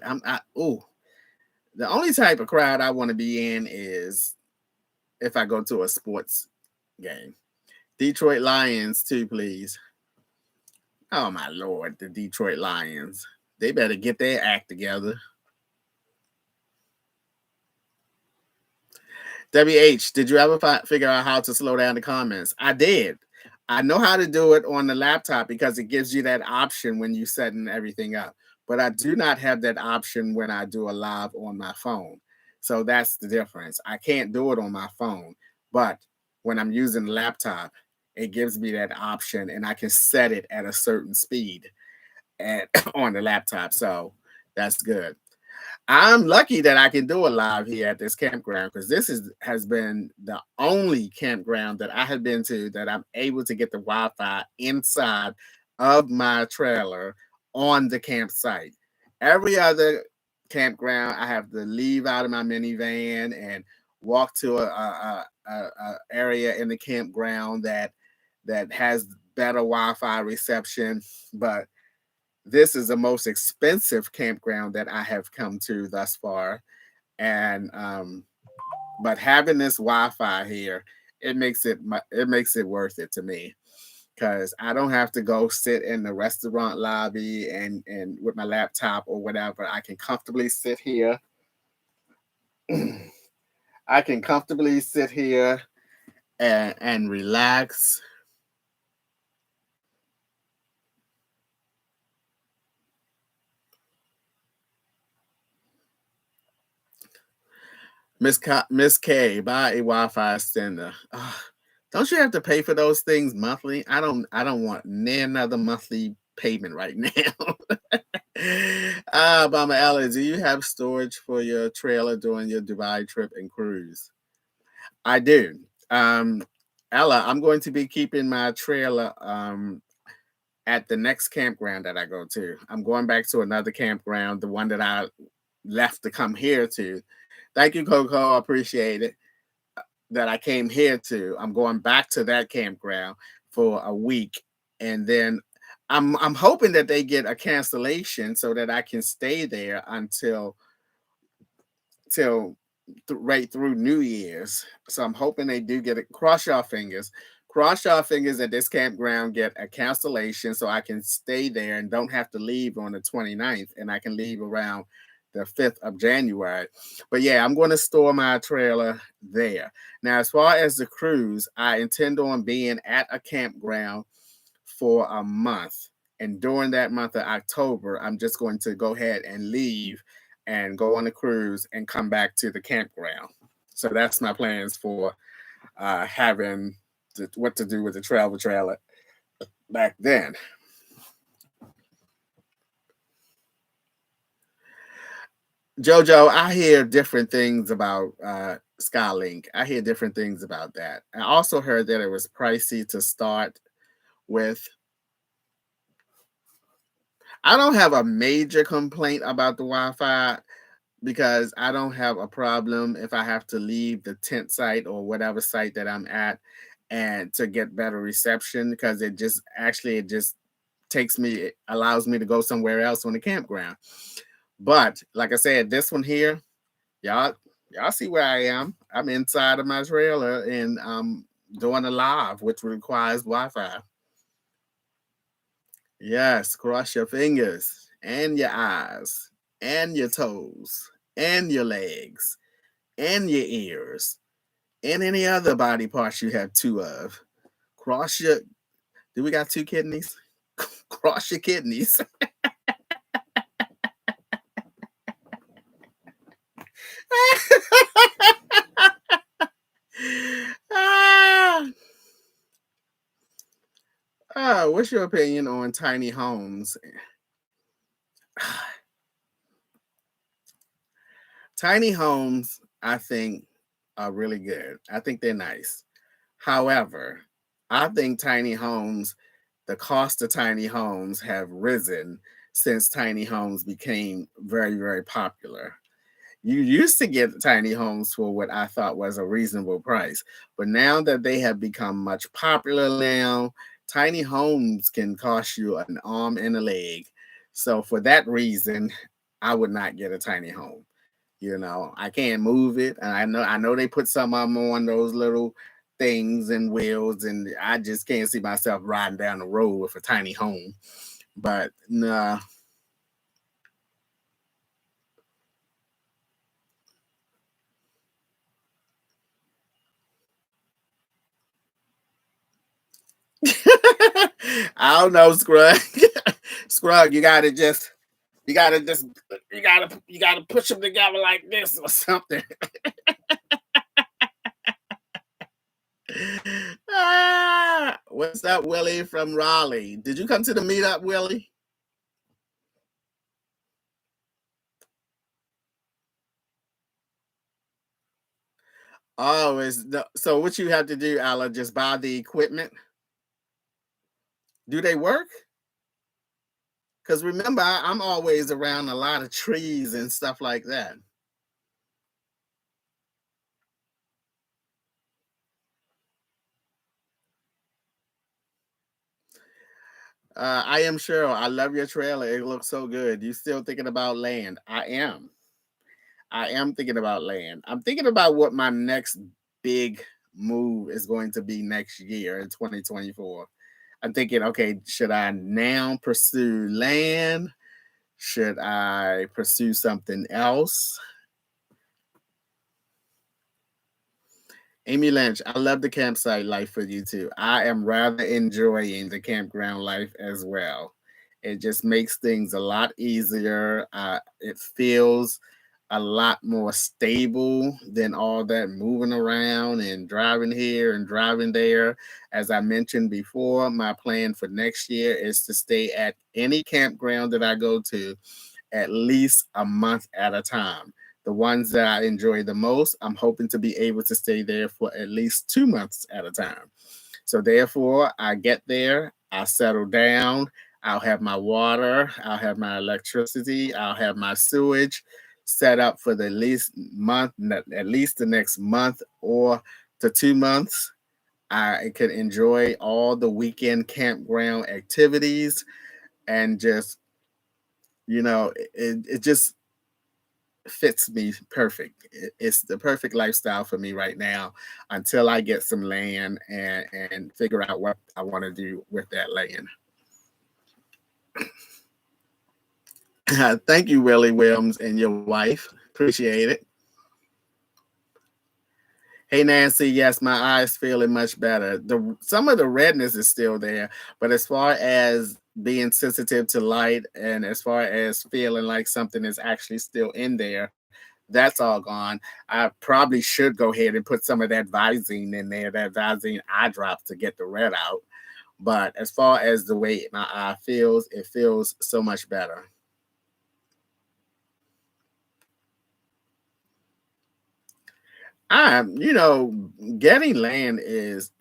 The only type of crowd I want to be in is if I go to a sports game. Detroit Lions too, please. Oh my lord, the Detroit Lions. They better get their act together. WH, did you ever figure out how to slow down the comments? I did. I know how to do it on the laptop because it gives you that option when you setting everything up. But I do not have that option when I do a live on my phone. So that's the difference. I can't do it on my phone, but when I'm using the laptop, it gives me that option and I can set it at a certain speed and on the laptop. So that's good. I'm lucky that I can do a live here at this campground because has been the only campground that I have been to that I'm able to get the Wi-Fi inside of my trailer on the campsite. Every other campground, I have to leave out of my minivan and walk to a area in the campground that has better Wi-Fi reception, but this is the most expensive campground that I have come to thus far. And but having this Wi-Fi here, it makes it worth it to me because I don't have to go sit in the restaurant lobby and with my laptop or whatever. I can comfortably sit here. I can comfortably sit here and relax. Miss K, buy a Wi-Fi extender. Don't you have to pay for those things monthly? I don't want near another monthly payment right now. Mama Ella, do you have storage for your trailer during your Dubai trip and cruise? I do. Um, Ella, I'm going to be keeping my trailer at the next campground that I go to. I'm going back to another campground, the one that I left to come here to. Thank you, Coco. I appreciate it that I came here to. I'm going back to that campground for a week, and then I'm hoping that they get a cancellation so that I can stay there until till right through New Year's. So I'm hoping they do get it. Cross your fingers. Cross your fingers that this campground get a cancellation so I can stay there and don't have to leave on the 29th and I can leave around the 5th of January. But yeah, I'm going to store my trailer there. Now, as far as the cruise, I intend on being at a campground for a month. And during that month of October, I'm just going to go ahead and leave and go on a cruise and come back to the campground. So that's my plans for having what to do with the travel trailer back then. Jojo, I hear different things about Skylink. I hear different things about that. I also heard that it was pricey to start with. I don't have a major complaint about the Wi-Fi. because I don't have a problem if I have to leave the tent site or whatever site that I'm at and to get better reception, because it just takes me, it allows me to go somewhere else on the campground. But like I said, this one here, y'all y'all see where I am. I'm inside of my trailer and I'm doing a live, which requires Wi-Fi. Yes, cross your fingers and your eyes and your toes and your legs and your ears and any other body parts you have two of. Cross your, do we got two kidneys? Cross your kidneys. ah, what's your opinion on tiny homes? Tiny homes, I think, are really good. I think they're nice. However, I think tiny homes, the cost of tiny homes have risen since tiny homes became very, very popular. You used to get tiny homes for what I thought was a reasonable price, but now that they have become much popular now, tiny homes can cost you an arm and a leg. So for that reason, I would not get a tiny home. You know, I can't move it, and I know they put some of them on those little things and wheels, and I just can't see myself riding down the road with a tiny home. But nah. I don't know, Scrug. Scrug, you gotta just you gotta push them together like this or something. What's up, Willie from Raleigh? Did you come to the meetup, Willie? Oh, so what you have to do, Ala, just buy the equipment? Do they work? Because remember, I'm always around a lot of trees and stuff like that. I am sure. I love your trailer. It looks so good. You still thinking about land? I am. I am thinking about land. I'm thinking about what my next big move is going to be next year in 2024. I'm thinking, okay, should I now pursue land? Should I pursue something else? Amy Lynch, I love the campsite life for you too. I am rather enjoying the campground life as well. It just makes things a lot easier. It feels a lot more stable than all that moving around and driving here and driving there. As I mentioned before, my plan for next year is to stay at any campground that I go to at least a month at a time. The ones that I enjoy the most, I'm hoping to be able to stay there for at least 2 months at a time. So therefore, I get there, I settle down, I'll have my water, I'll have my electricity, I'll have my sewage set up for the least month, at least the next month or to 2 months. I could enjoy all the weekend campground activities and just, it just fits me perfect. It's the perfect lifestyle for me right now until I get some land and figure out what I want to do with that land. Thank you, Willie Williams and your wife. Appreciate it. Hey Nancy, yes, my eyes feeling much better. The Some of the redness is still there, but as far as being sensitive to light and as far as feeling like something is actually still in there, that's all gone. I probably should go ahead and put some of that Visine in there, that Visine eye drops to get the red out. But as far as the way my eye feels, it feels so much better. Getting land is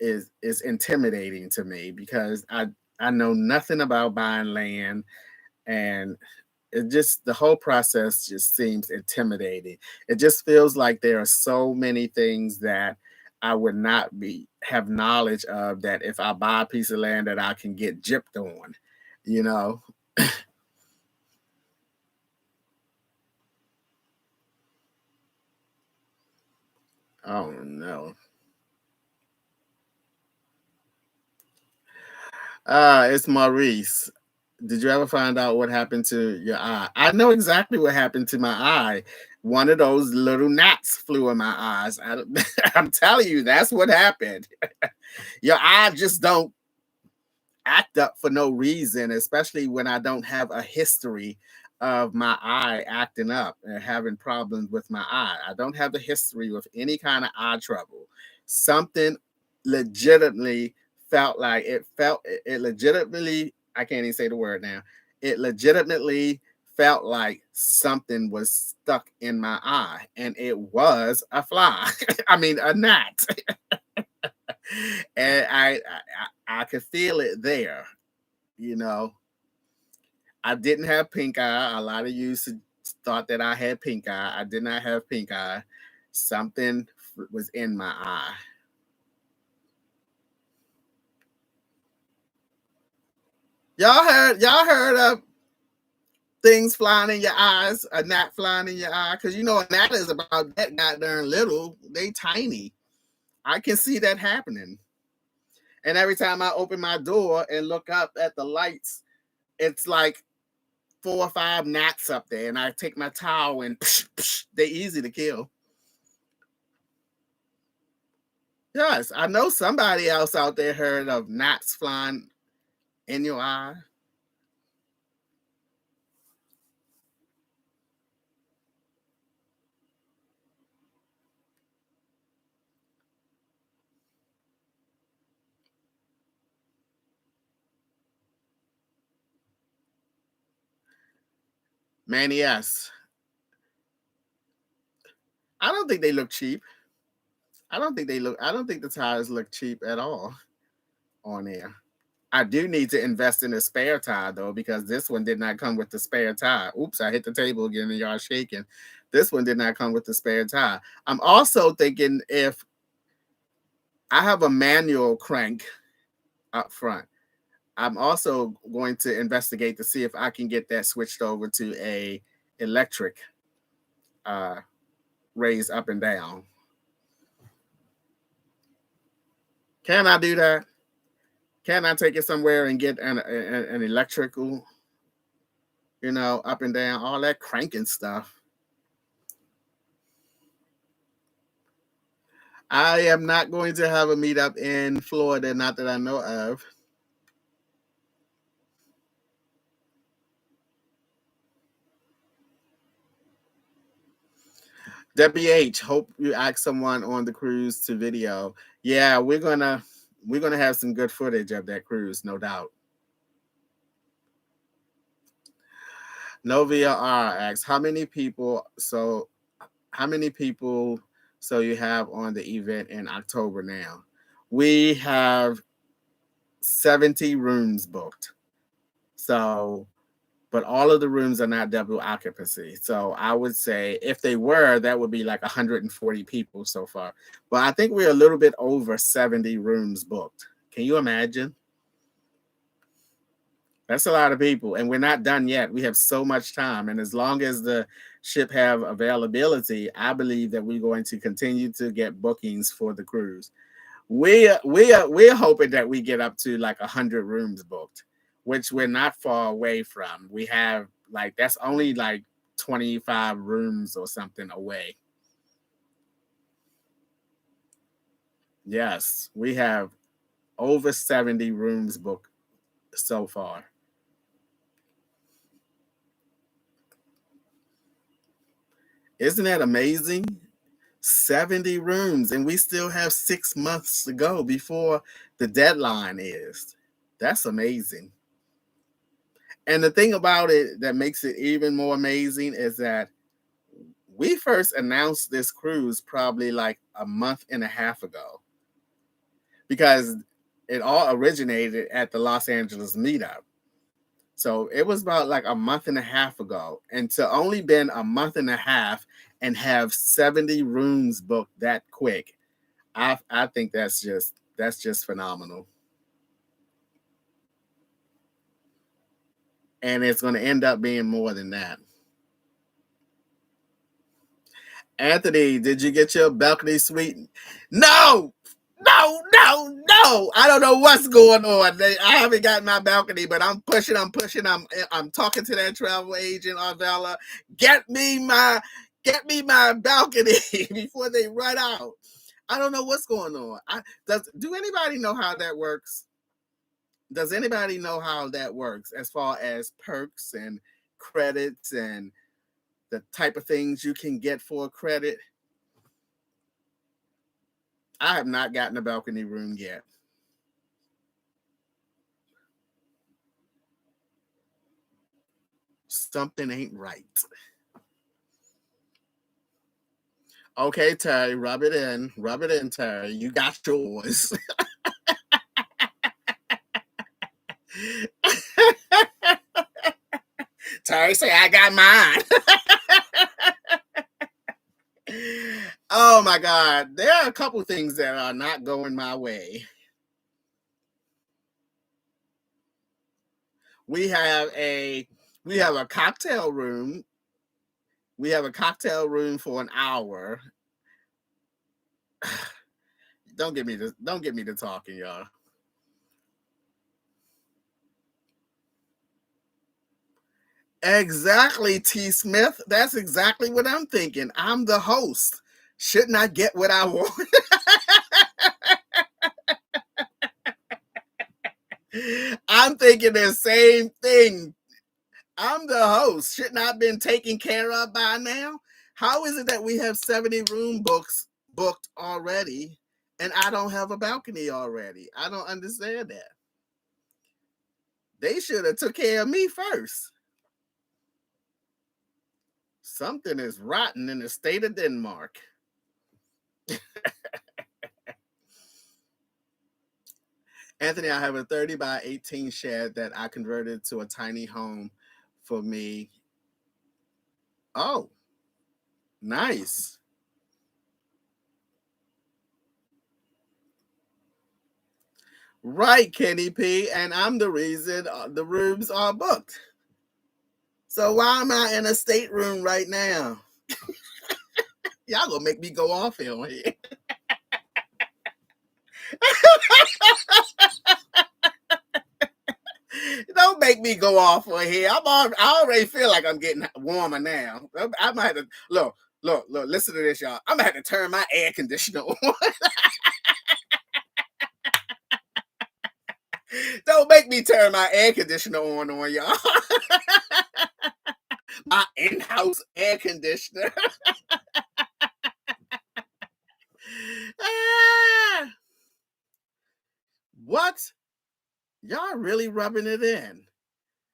intimidating to me because I know nothing about buying land, and it just, the whole process just seems intimidating. It just feels like there are so many things that I would not be have knowledge of, that if I buy a piece of land that I can get gypped on, you know. Oh no. It's Maurice. Did you ever find out what happened to your eye? I know exactly what happened to my eye. One of those little gnats flew in my eyes. I'm telling you, that's what happened. Your eye just don't act up for no reason, especially when I don't have a history of my eye acting up and having problems with my eye. I don't have the history with any kind of eye trouble. Something legitimately felt like it legitimately, I can't even say the word now. It legitimately felt like something was stuck in my eye, and it was a fly. I mean, a gnat. And I could feel it there, you know. I didn't have pink eye. A lot of you thought that I had pink eye. I did not have pink eye. Something was in my eye. Y'all heard of things flying in your eyes, a gnat flying in your eye? Because you know a gnat is about that goddamn little. They tiny. I can see that happening. And every time I open my door and look up at the lights, it's like 4 or 5 gnats up there, and I take my towel and psh, psh, they're easy to kill. Yes, I know somebody else out there heard of gnats flying in your eye. Man, yes. I don't think they look cheap. I don't think the tires look cheap at all on there. I do need to invest in a spare tire though, because this one did not come with the spare tire. Oops, I hit the table again and y'all shaking. This one did not come with the spare tire. I'm also thinking if I have a manual crank up front, I'm also going to investigate to see if I can get that switched over to a electric uh, raise up and down. Can I do that? Can I take it somewhere and get an electrical, up and down, all that cranking stuff? I am not going to have a meetup in Florida, not that I know of. WH, hope you ask someone on the cruise to video. Yeah, we're gonna have some good footage of that cruise, no doubt. Novia R asks, how many people so you have on the event in October now? We have 70 rooms booked. So, but all of the rooms are not double occupancy. So I would say if they were, that would be like 140 people so far. But I think we're a little bit over 70 rooms booked. Can you imagine? That's a lot of people, and we're not done yet. We have so much time, and as long as the ship have availability, I believe that we're going to continue to get bookings for the cruise. We're hoping that we get up to like 100 rooms booked, which we're not far away from. We have like that's only like 25 rooms or something away. Yes, we have over 70 rooms booked so far. Isn't that amazing? 70 rooms, and we still have 6 months to go before the deadline is. That's amazing. And the thing about it that makes it even more amazing is that we first announced this cruise probably like a month and a half ago, because it all originated at the Los Angeles meetup. So it was about like a month and a half ago. And to only been a month and a half and have 70 rooms booked that quick, I think that's just phenomenal. And it's going to end up being more than that. Anthony, did you get your balcony suite? No, no, no, no. I don't know what's going on. I haven't got my balcony, but I'm pushing. I'm talking to that travel agent, Arvella. Get me my balcony before they run out. I don't know what's going on. Do anybody know how that works? Does anybody know how that works as far as perks and credits and the type of things you can get for credit? I have not gotten a balcony room yet. Something ain't right. Okay, Terry, rub it in. Rub it in, Terry. You got yours. Terry say, I got mine. Oh my God. There are a couple things that are not going my way. We have a cocktail room. We have a cocktail room for an hour. Don't get me to talking, y'all. Exactly, T. Smith. That's exactly what I'm thinking. I'm the host. Shouldn't I get what I want? I'm thinking the same thing. I'm the host. Shouldn't I have been taken care of by now? How is it that we have 70 room booked already and I don't have a balcony already? I don't understand that. They should have took care of me first. Something is rotten in the state of Denmark. Anthony, I have a 30 by 18 shed that I converted to a tiny home for me. Oh, nice. Right, Kenny P. And I'm the reason the rooms are booked. So why am I in a stateroom right now? Y'all gonna make me go off here. Don't make me go off on here. I already feel like I'm getting warmer now. I might have to look. Listen to this, y'all. I'm gonna have to turn my air conditioner on. Don't make me turn my air conditioner on y'all. My in-house air conditioner. What? Y'all really rubbing it in?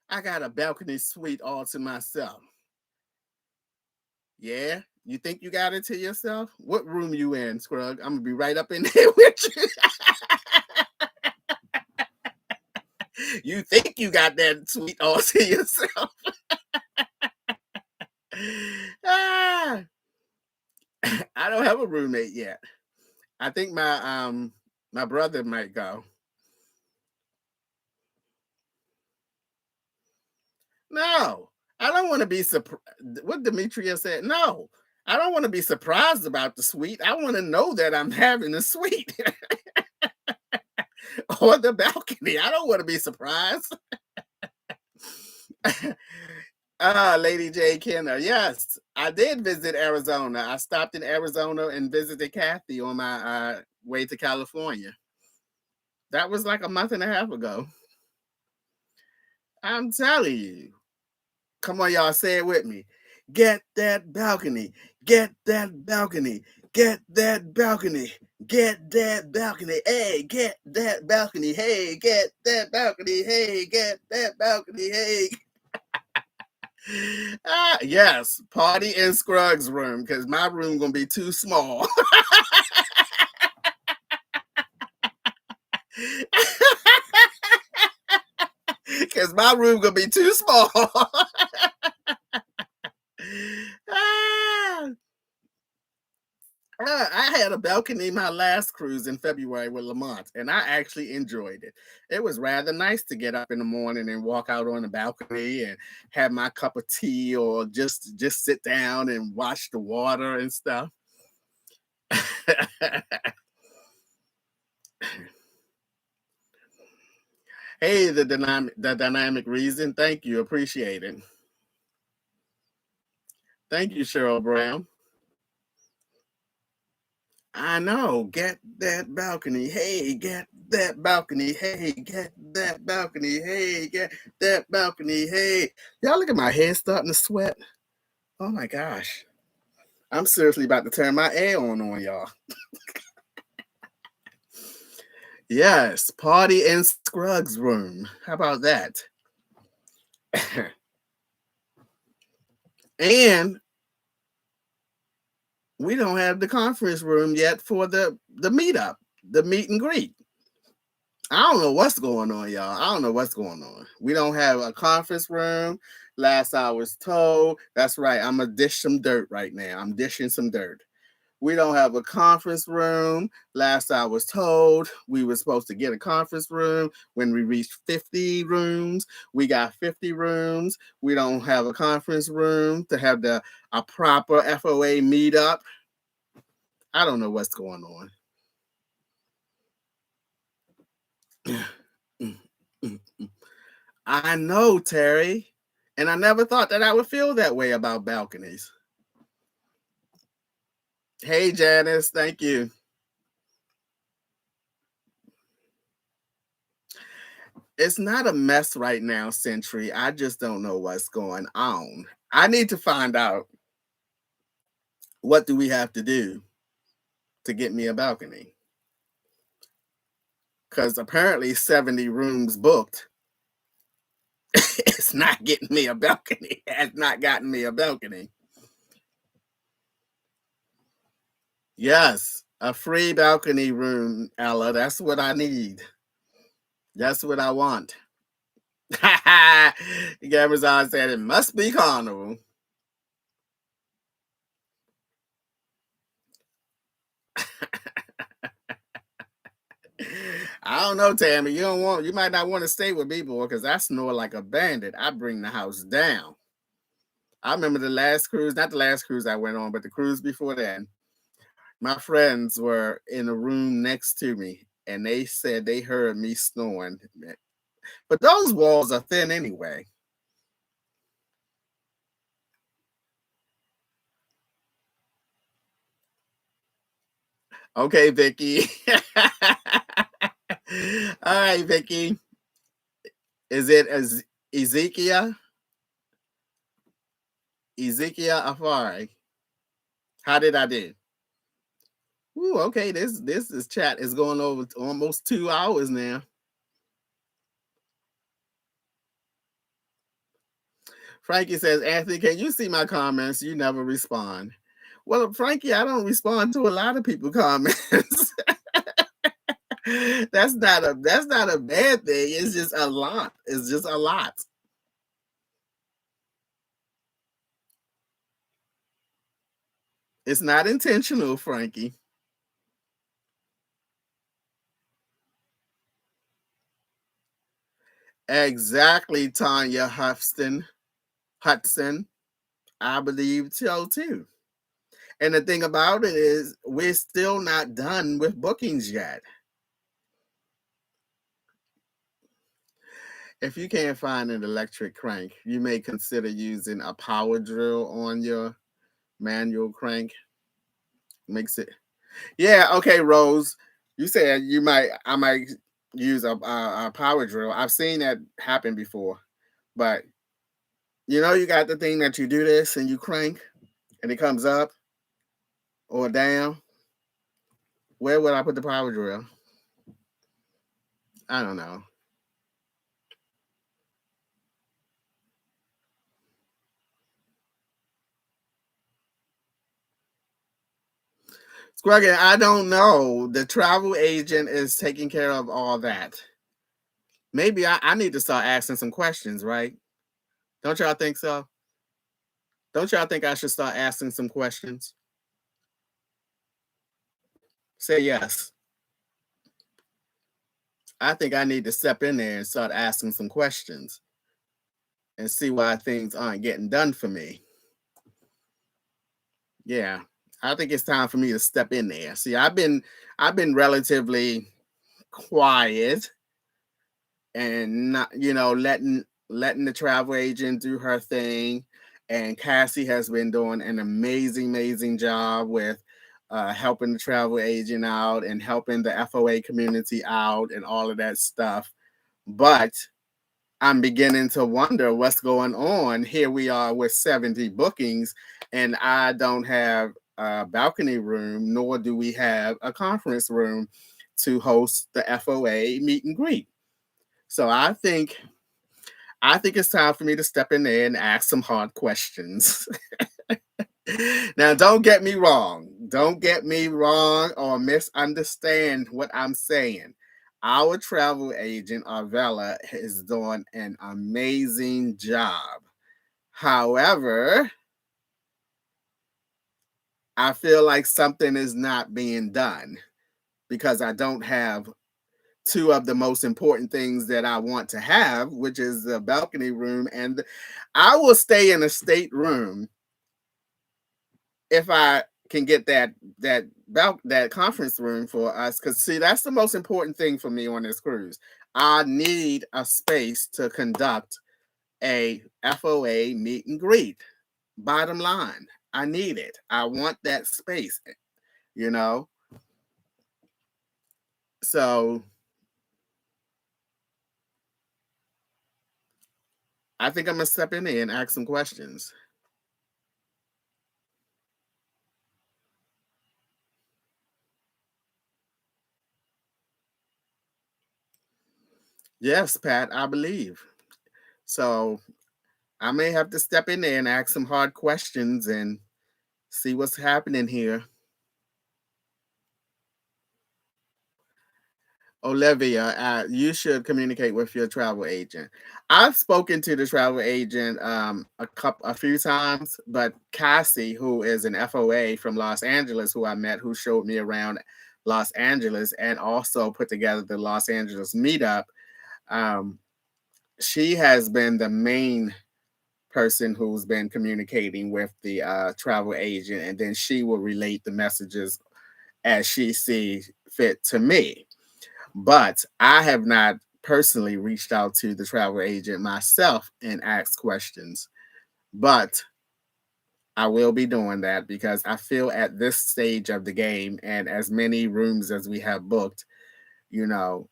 I got a balcony suite all to myself. Yeah? You think you got it to yourself? What room you in, Scrug? I'm gonna be right up in there with you. You think you got that suite all to yourself? I don't have a roommate yet. I think my brother might go. No, I don't want to be surprised. What Demetria said. No, I don't want to be surprised about the suite. I want to know that I'm having a suite or the balcony. I don't want to be surprised. Lady J. Kenner. Yes, I did visit Arizona. I stopped in Arizona and visited Kathy on my way to California. That was like a month and a half ago. I'm telling you. Come on, y'all, say it with me. Get that balcony. Get that balcony. Get that balcony. Get that balcony. Hey, get that balcony. Hey, get that balcony. Hey, get that balcony. Hey. Yes, party in Scruggs' room because my room gonna be too small. Because because my room gonna be too small. Ah, I had a balcony my last cruise in February with Lamont, and I actually enjoyed it. It was rather nice to get up in the morning and walk out on the balcony and have my cup of tea, or just sit down and watch the water and stuff. Hey, the dynamic reason. Thank you, appreciate it. Thank you, Cheryl Brown. I know. Get that balcony. Hey, get that balcony. Hey, get that balcony. Hey, get that balcony. Hey. Y'all look at my head starting to sweat. Oh my gosh. I'm seriously about to turn my air on y'all. Yes, party in Scruggs room. How about that? And we don't have the conference room yet for the meetup, the meet and greet. I don't know what's going on, y'all. I don't know what's going on. We don't have a conference room. Last I was told, that's right. I'm gonna dish some dirt right now. I'm dishing some dirt. We don't have a conference room. Last I was told, we were supposed to get a conference room when we reached 50 rooms. We got 50 rooms. We don't have a conference room to have a proper FOA meetup. I don't know what's going on. I know, Terry. And I never thought that I would feel that way about balconies. Hey, Janice, thank you. It's not a mess right now, Century. I just don't know what's going on. I need to find out, what do we have to do to get me a balcony? Because apparently 70 rooms booked. It's not getting me a balcony. It has not gotten me a balcony. Yes, a free balcony room, Ella. That's what I need. That's what I want. Gabrazon said it must be carnival. I don't know, Tammy. You might not want to stay with me, boy, because I snore like a bandit. I bring the house down. I remember the last cruise, not the last cruise I went on, but the cruise before that. My friends were in a room next to me, and they said they heard me snoring. But those walls are thin anyway. Okay, Vicky. All right, Vicky. Is it Ezekiel? Ezekiel Afari. How did I do? Ooh, okay. This chat is going over almost 2 hours now. Frankie says, Anthony, can you see my comments? You never respond. Well, Frankie, I don't respond to a lot of people comments. That's not a bad thing. It's just a lot. It's just a lot. It's not intentional, Frankie. Exactly, Tanya Hudson. I believe so too. And the thing about it is, we're still not done with bookings yet. If you can't find an electric crank, you may consider using a power drill on your manual crank. Makes it. Yeah, okay, Rose. You said I might use a power drill. I've seen that happen before. But you got the thing that you do this and you crank and it comes up or down. Where would I put the power drill? I don't know. Scruggy, I don't know. The travel agent is taking care of all that. Maybe I need to start asking some questions, right? Don't y'all think so? Don't y'all think I should start asking some questions? Say yes. I think I need to step in there and start asking some questions and see why things aren't getting done for me. Yeah. I think it's time for me to step in there. See, I've been relatively quiet and not, letting the travel agent do her thing. And Cassie has been doing an amazing job with helping the travel agent out and helping the FOA community out and all of that stuff. But I'm beginning to wonder what's going on. Here we are with 70 bookings, and I don't have a balcony room, nor do we have a conference room to host the FOA meet and greet. So I think it's time for me to step in there and ask some hard questions. Now, don't get me wrong. Don't get me wrong or misunderstand what I'm saying. Our travel agent, Arvella, is doing an amazing job. However, I feel like something is not being done because I don't have two of the most important things that I want to have, which is the balcony room. And I will stay in a state room if I can get that conference room for us. Because see, that's the most important thing for me on this cruise. I need a space to conduct a FOA meet and greet. Bottom line, I need it. I want that space, you know. So I think I'm gonna step in there and ask some questions. Yes, Pat, I believe. So I may have to step in there and ask some hard questions and see what's happening here. Olivia, you should communicate with your travel agent. I've spoken to the travel agent a few times, but Cassie, who is an FOA from Los Angeles, who I met, who showed me around Los Angeles and also put together the Los Angeles meetup, um, she has been the main person who's been communicating with the travel agent, and then she will relate the messages as she sees fit to me. But I have not personally reached out to the travel agent myself and asked questions. But I will be doing that because I feel at this stage of the game and as many rooms as we have booked, you know,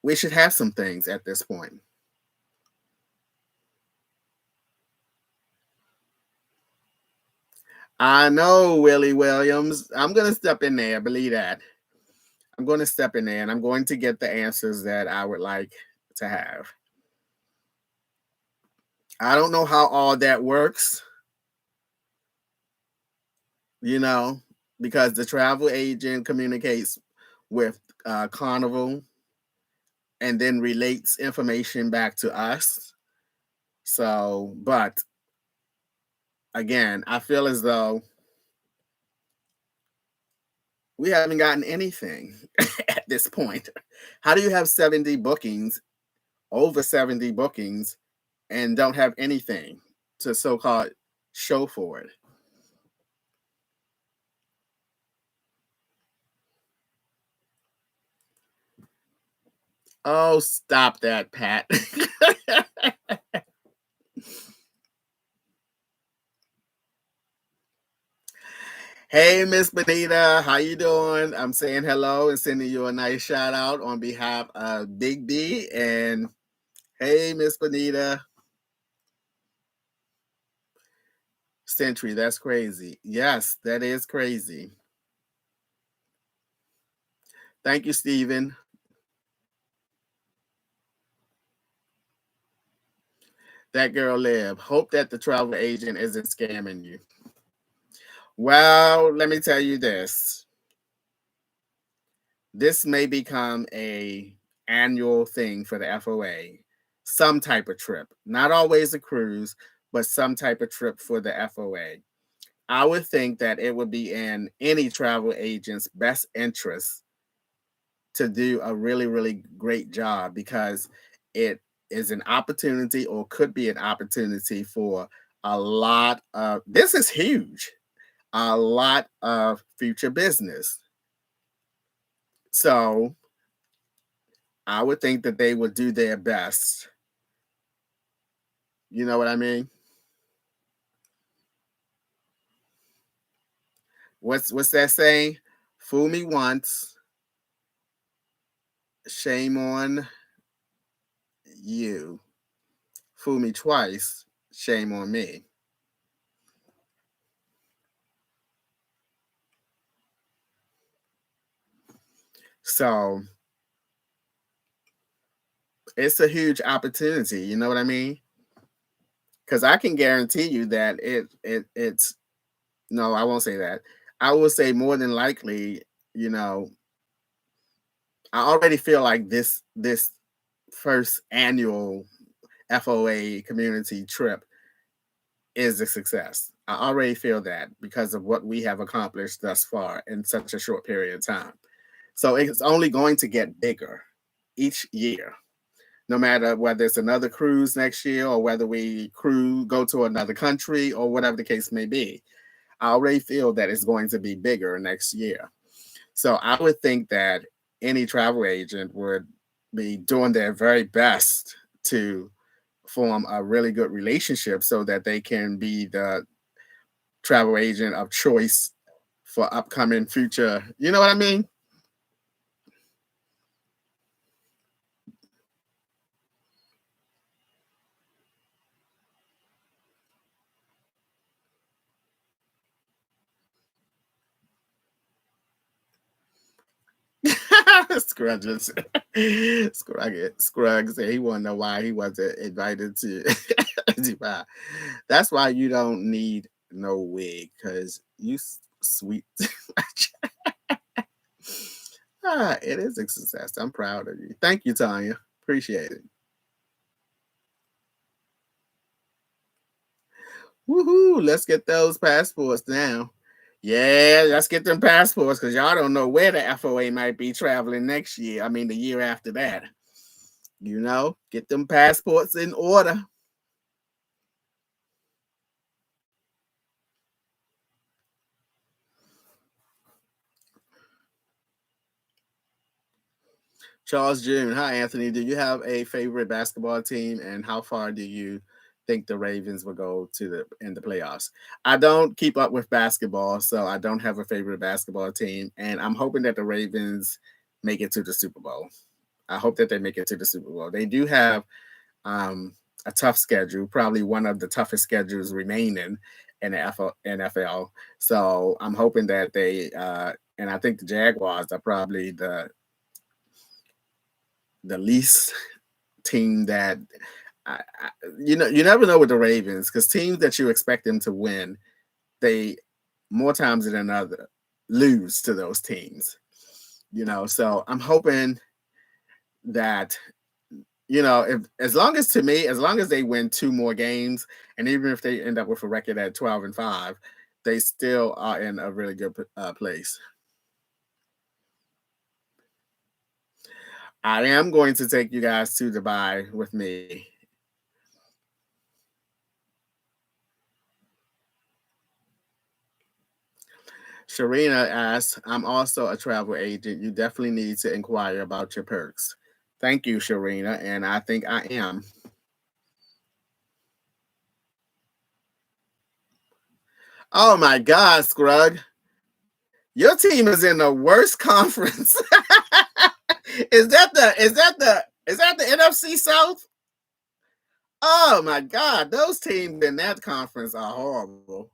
we should have some things at this point. I know, Willie Williams. I'm going to step in there. Believe that. I'm going to step in there and I'm going to get the answers that I would like to have. I don't know how all that works, you know, because the travel agent communicates with Carnival and then relates information back to us. So, but again, I feel as though we haven't gotten anything at this point. How do you have 70 bookings, over 70 bookings, and don't have anything to so called show for it? Oh, stop that, Pat. Hey, Miss Benita, how you doing? I'm saying hello and sending you a nice shout out on behalf of Big B. And hey, Miss Benita, Century, that's crazy. Yes, that is crazy. Thank you, Stephen. That girl live. Hope that the travel agent isn't scamming you. Well, let me tell you this. This may become a annual thing for the FOA, some type of trip, not always a cruise, but some type of trip for the FOA. I would think that it would be in any travel agent's best interest to do a really, really great job because it is an opportunity or could be an opportunity for a lot of this is huge, a lot of future business. So I would think that they would do their best. You know what I mean? What's that saying? Fool me once, shame on you. Fool me twice, shame on me. So it's a huge opportunity. You know what I mean? Because I can guarantee you that it's no, I won't say that. I will say more than likely, you know, I already feel like this first annual FOA community trip is a success. I already feel that because of what we have accomplished thus far in such a short period of time. So it's only going to get bigger each year, no matter whether it's another cruise next year or whether we cruise go to another country or whatever the case may be. I already feel that it's going to be bigger next year. So I would think that any travel agent would be doing their very best to form a really good relationship so that they can be the travel agent of choice for upcoming future. You know what I mean? Scruggs. Scruggs said he want to know why he wasn't invited to Dubai. That's why you don't need no wig, because you sweet. It is a success. I'm proud of you. Thank you, Tanya. Appreciate it. Woohoo! Let's get those passports now. Yeah, let's get them passports because y'all don't know where the FOA might be traveling next year. I mean, the year after that. You know, get them passports in order. Charles June. Hi, Anthony. Do you have a favorite basketball team, and how far do you think the Ravens will go to the playoffs? I don't keep up with basketball, so I don't have a favorite basketball team, and I'm hoping that the Ravens make it to the Super Bowl. I hope that they make it to the Super Bowl. They do have um, a tough schedule, probably one of the toughest schedules remaining in the NFL. So I'm hoping that and I think the Jaguars are probably the least team that you never know with the Ravens because teams that you expect them to win, they more times than another lose to those teams. So I'm hoping that if as long as to me, as long as they win two more games, and even if they end up with a record at 12-5, they still are in a really good place. I am going to take you guys to Dubai with me. Sharina asks, I'm also a travel agent. You definitely need to inquire about your perks. Thank you, Sharina, and I think I am. Oh my God, Scrug. Your team is in the worst conference. Is that the NFC South? Oh my God, those teams in that conference are horrible.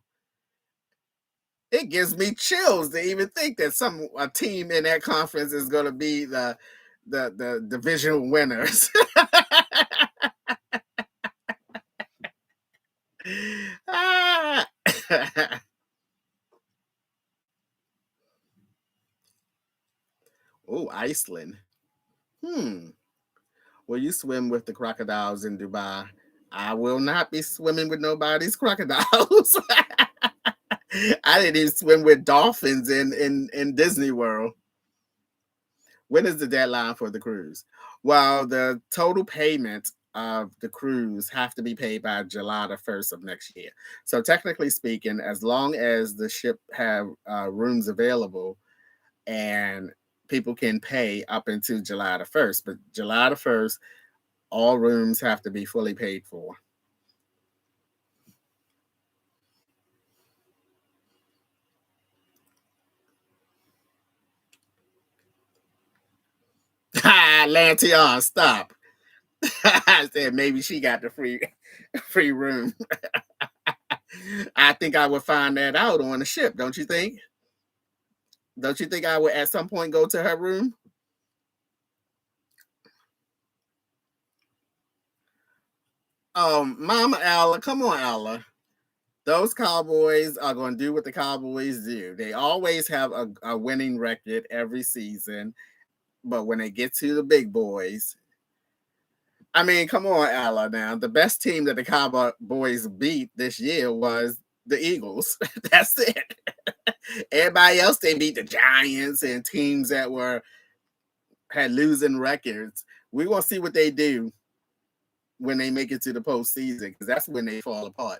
It gives me chills to even think that a team in that conference is going to be the division winners. Ah. Oh, Iceland. Hmm. Will you swim with the crocodiles in Dubai? I will not be swimming with nobody's crocodiles. I didn't even swim with dolphins in Disney World. When is the deadline for the cruise? Well, the total payment of the cruise have to be paid by July the 1st of next year. So technically speaking, as long as the ship have rooms available and people can pay up until July the 1st, but July the 1st, all rooms have to be fully paid for. Lantian, stop. I said maybe she got the free room. I think I would find that out on the ship, don't you think? Don't you think I would at some point go to her room? Mama Alla, come on, Alla. Those Cowboys are going to do what the Cowboys do. They always have a winning record every season, but when they get to the big boys, I mean, come on, Alla. Now, the best team that the Cowboys beat this year was the Eagles. That's it. Everybody else, they beat the Giants and teams that had losing records. We want to see what they do when they make it to the postseason, because that's when they fall apart.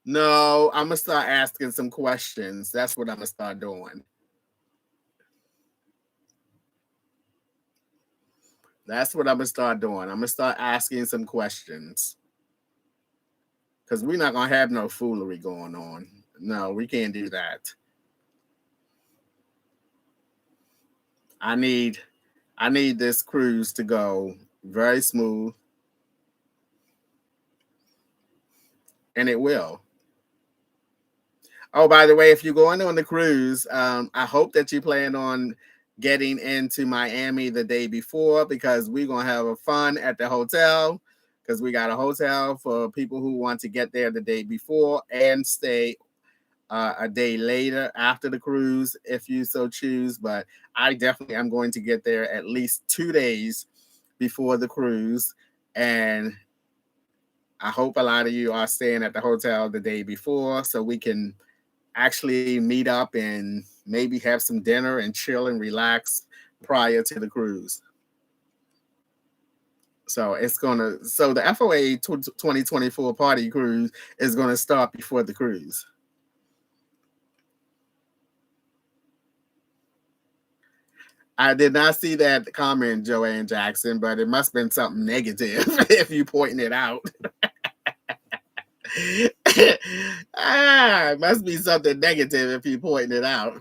No, I'm gonna start asking some questions. That's what I'm gonna start doing. That's what I'm gonna start doing. I'm gonna start asking some questions. Because we're not gonna have no foolery going on. No, we can't do that. I need this cruise to go very smooth, and it will. Oh, by the way, if you're going on the cruise, I hope that you plan on getting into Miami the day before, because we're gonna have a fun at the hotel, because we got a hotel for people who want to get there the day before and stay a day later after the cruise if you so choose. But I definitely am going to get there at least 2 days before the cruise, and I hope a lot of you are staying at the hotel the day before so we can actually meet up and maybe have some dinner and chill and relax prior to the cruise. So the FOA 2024 party cruise is gonna start before the cruise. I did not see that comment, Joanne Jackson, but it must have been something negative if you pointing it out. It must be something negative if you pointing it out.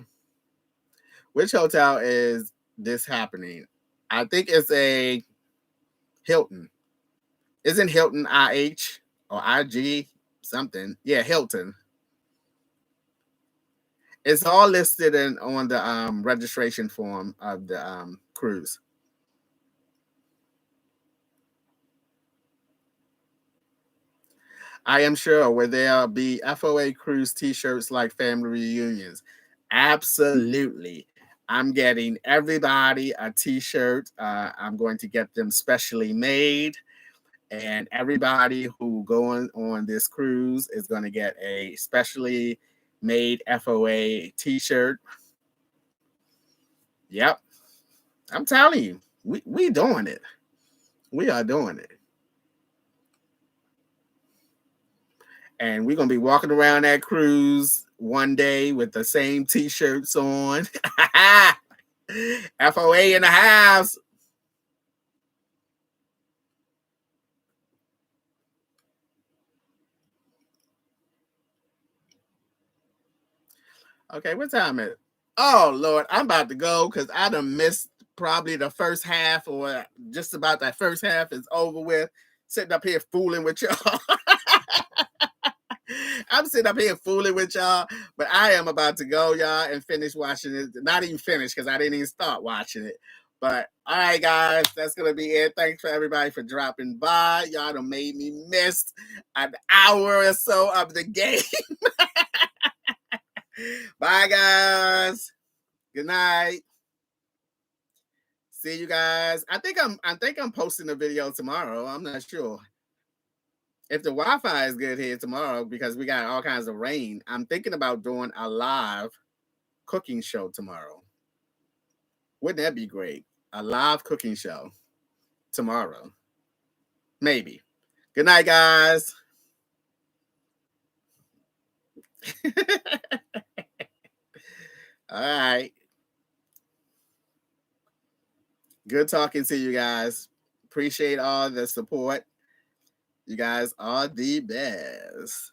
Which hotel is this happening? I think it's a Hilton. Isn't Hilton IH or IG something? Yeah, Hilton. It's all listed on the registration form of the cruise. I am sure where there'll be FOA cruise T-shirts like family reunions. Absolutely. I'm getting everybody a T-shirt. I'm going to get them specially made, and everybody who going on this cruise is going to get a specially made FOA T-shirt. Yep, I'm telling you, we doing it. We are doing it. And we're gonna be walking around that cruise one day with the same t-shirts on. FOA in the house. Okay, what time is it? Oh Lord, I'm about to go because I done missed probably the first half, or just about that first half is over with. Sitting up here fooling with y'all. I'm sitting up here fooling with y'all, but I am about to go, y'all, and finish watching it. Not even finish because I didn't even start watching it. But all right, guys, that's gonna be it. Thanks for everybody for dropping by. Y'all done made me miss an hour or so of the game. Bye, guys. Good night. See you guys. I think I'm posting a video tomorrow. I'm not sure. If the Wi-Fi is good here tomorrow, because we got all kinds of rain, I'm thinking about doing a live cooking show tomorrow. Wouldn't that be great? A live cooking show tomorrow. Maybe. Good night, guys. All right. Good talking to you guys. Appreciate all the support. You guys are the best.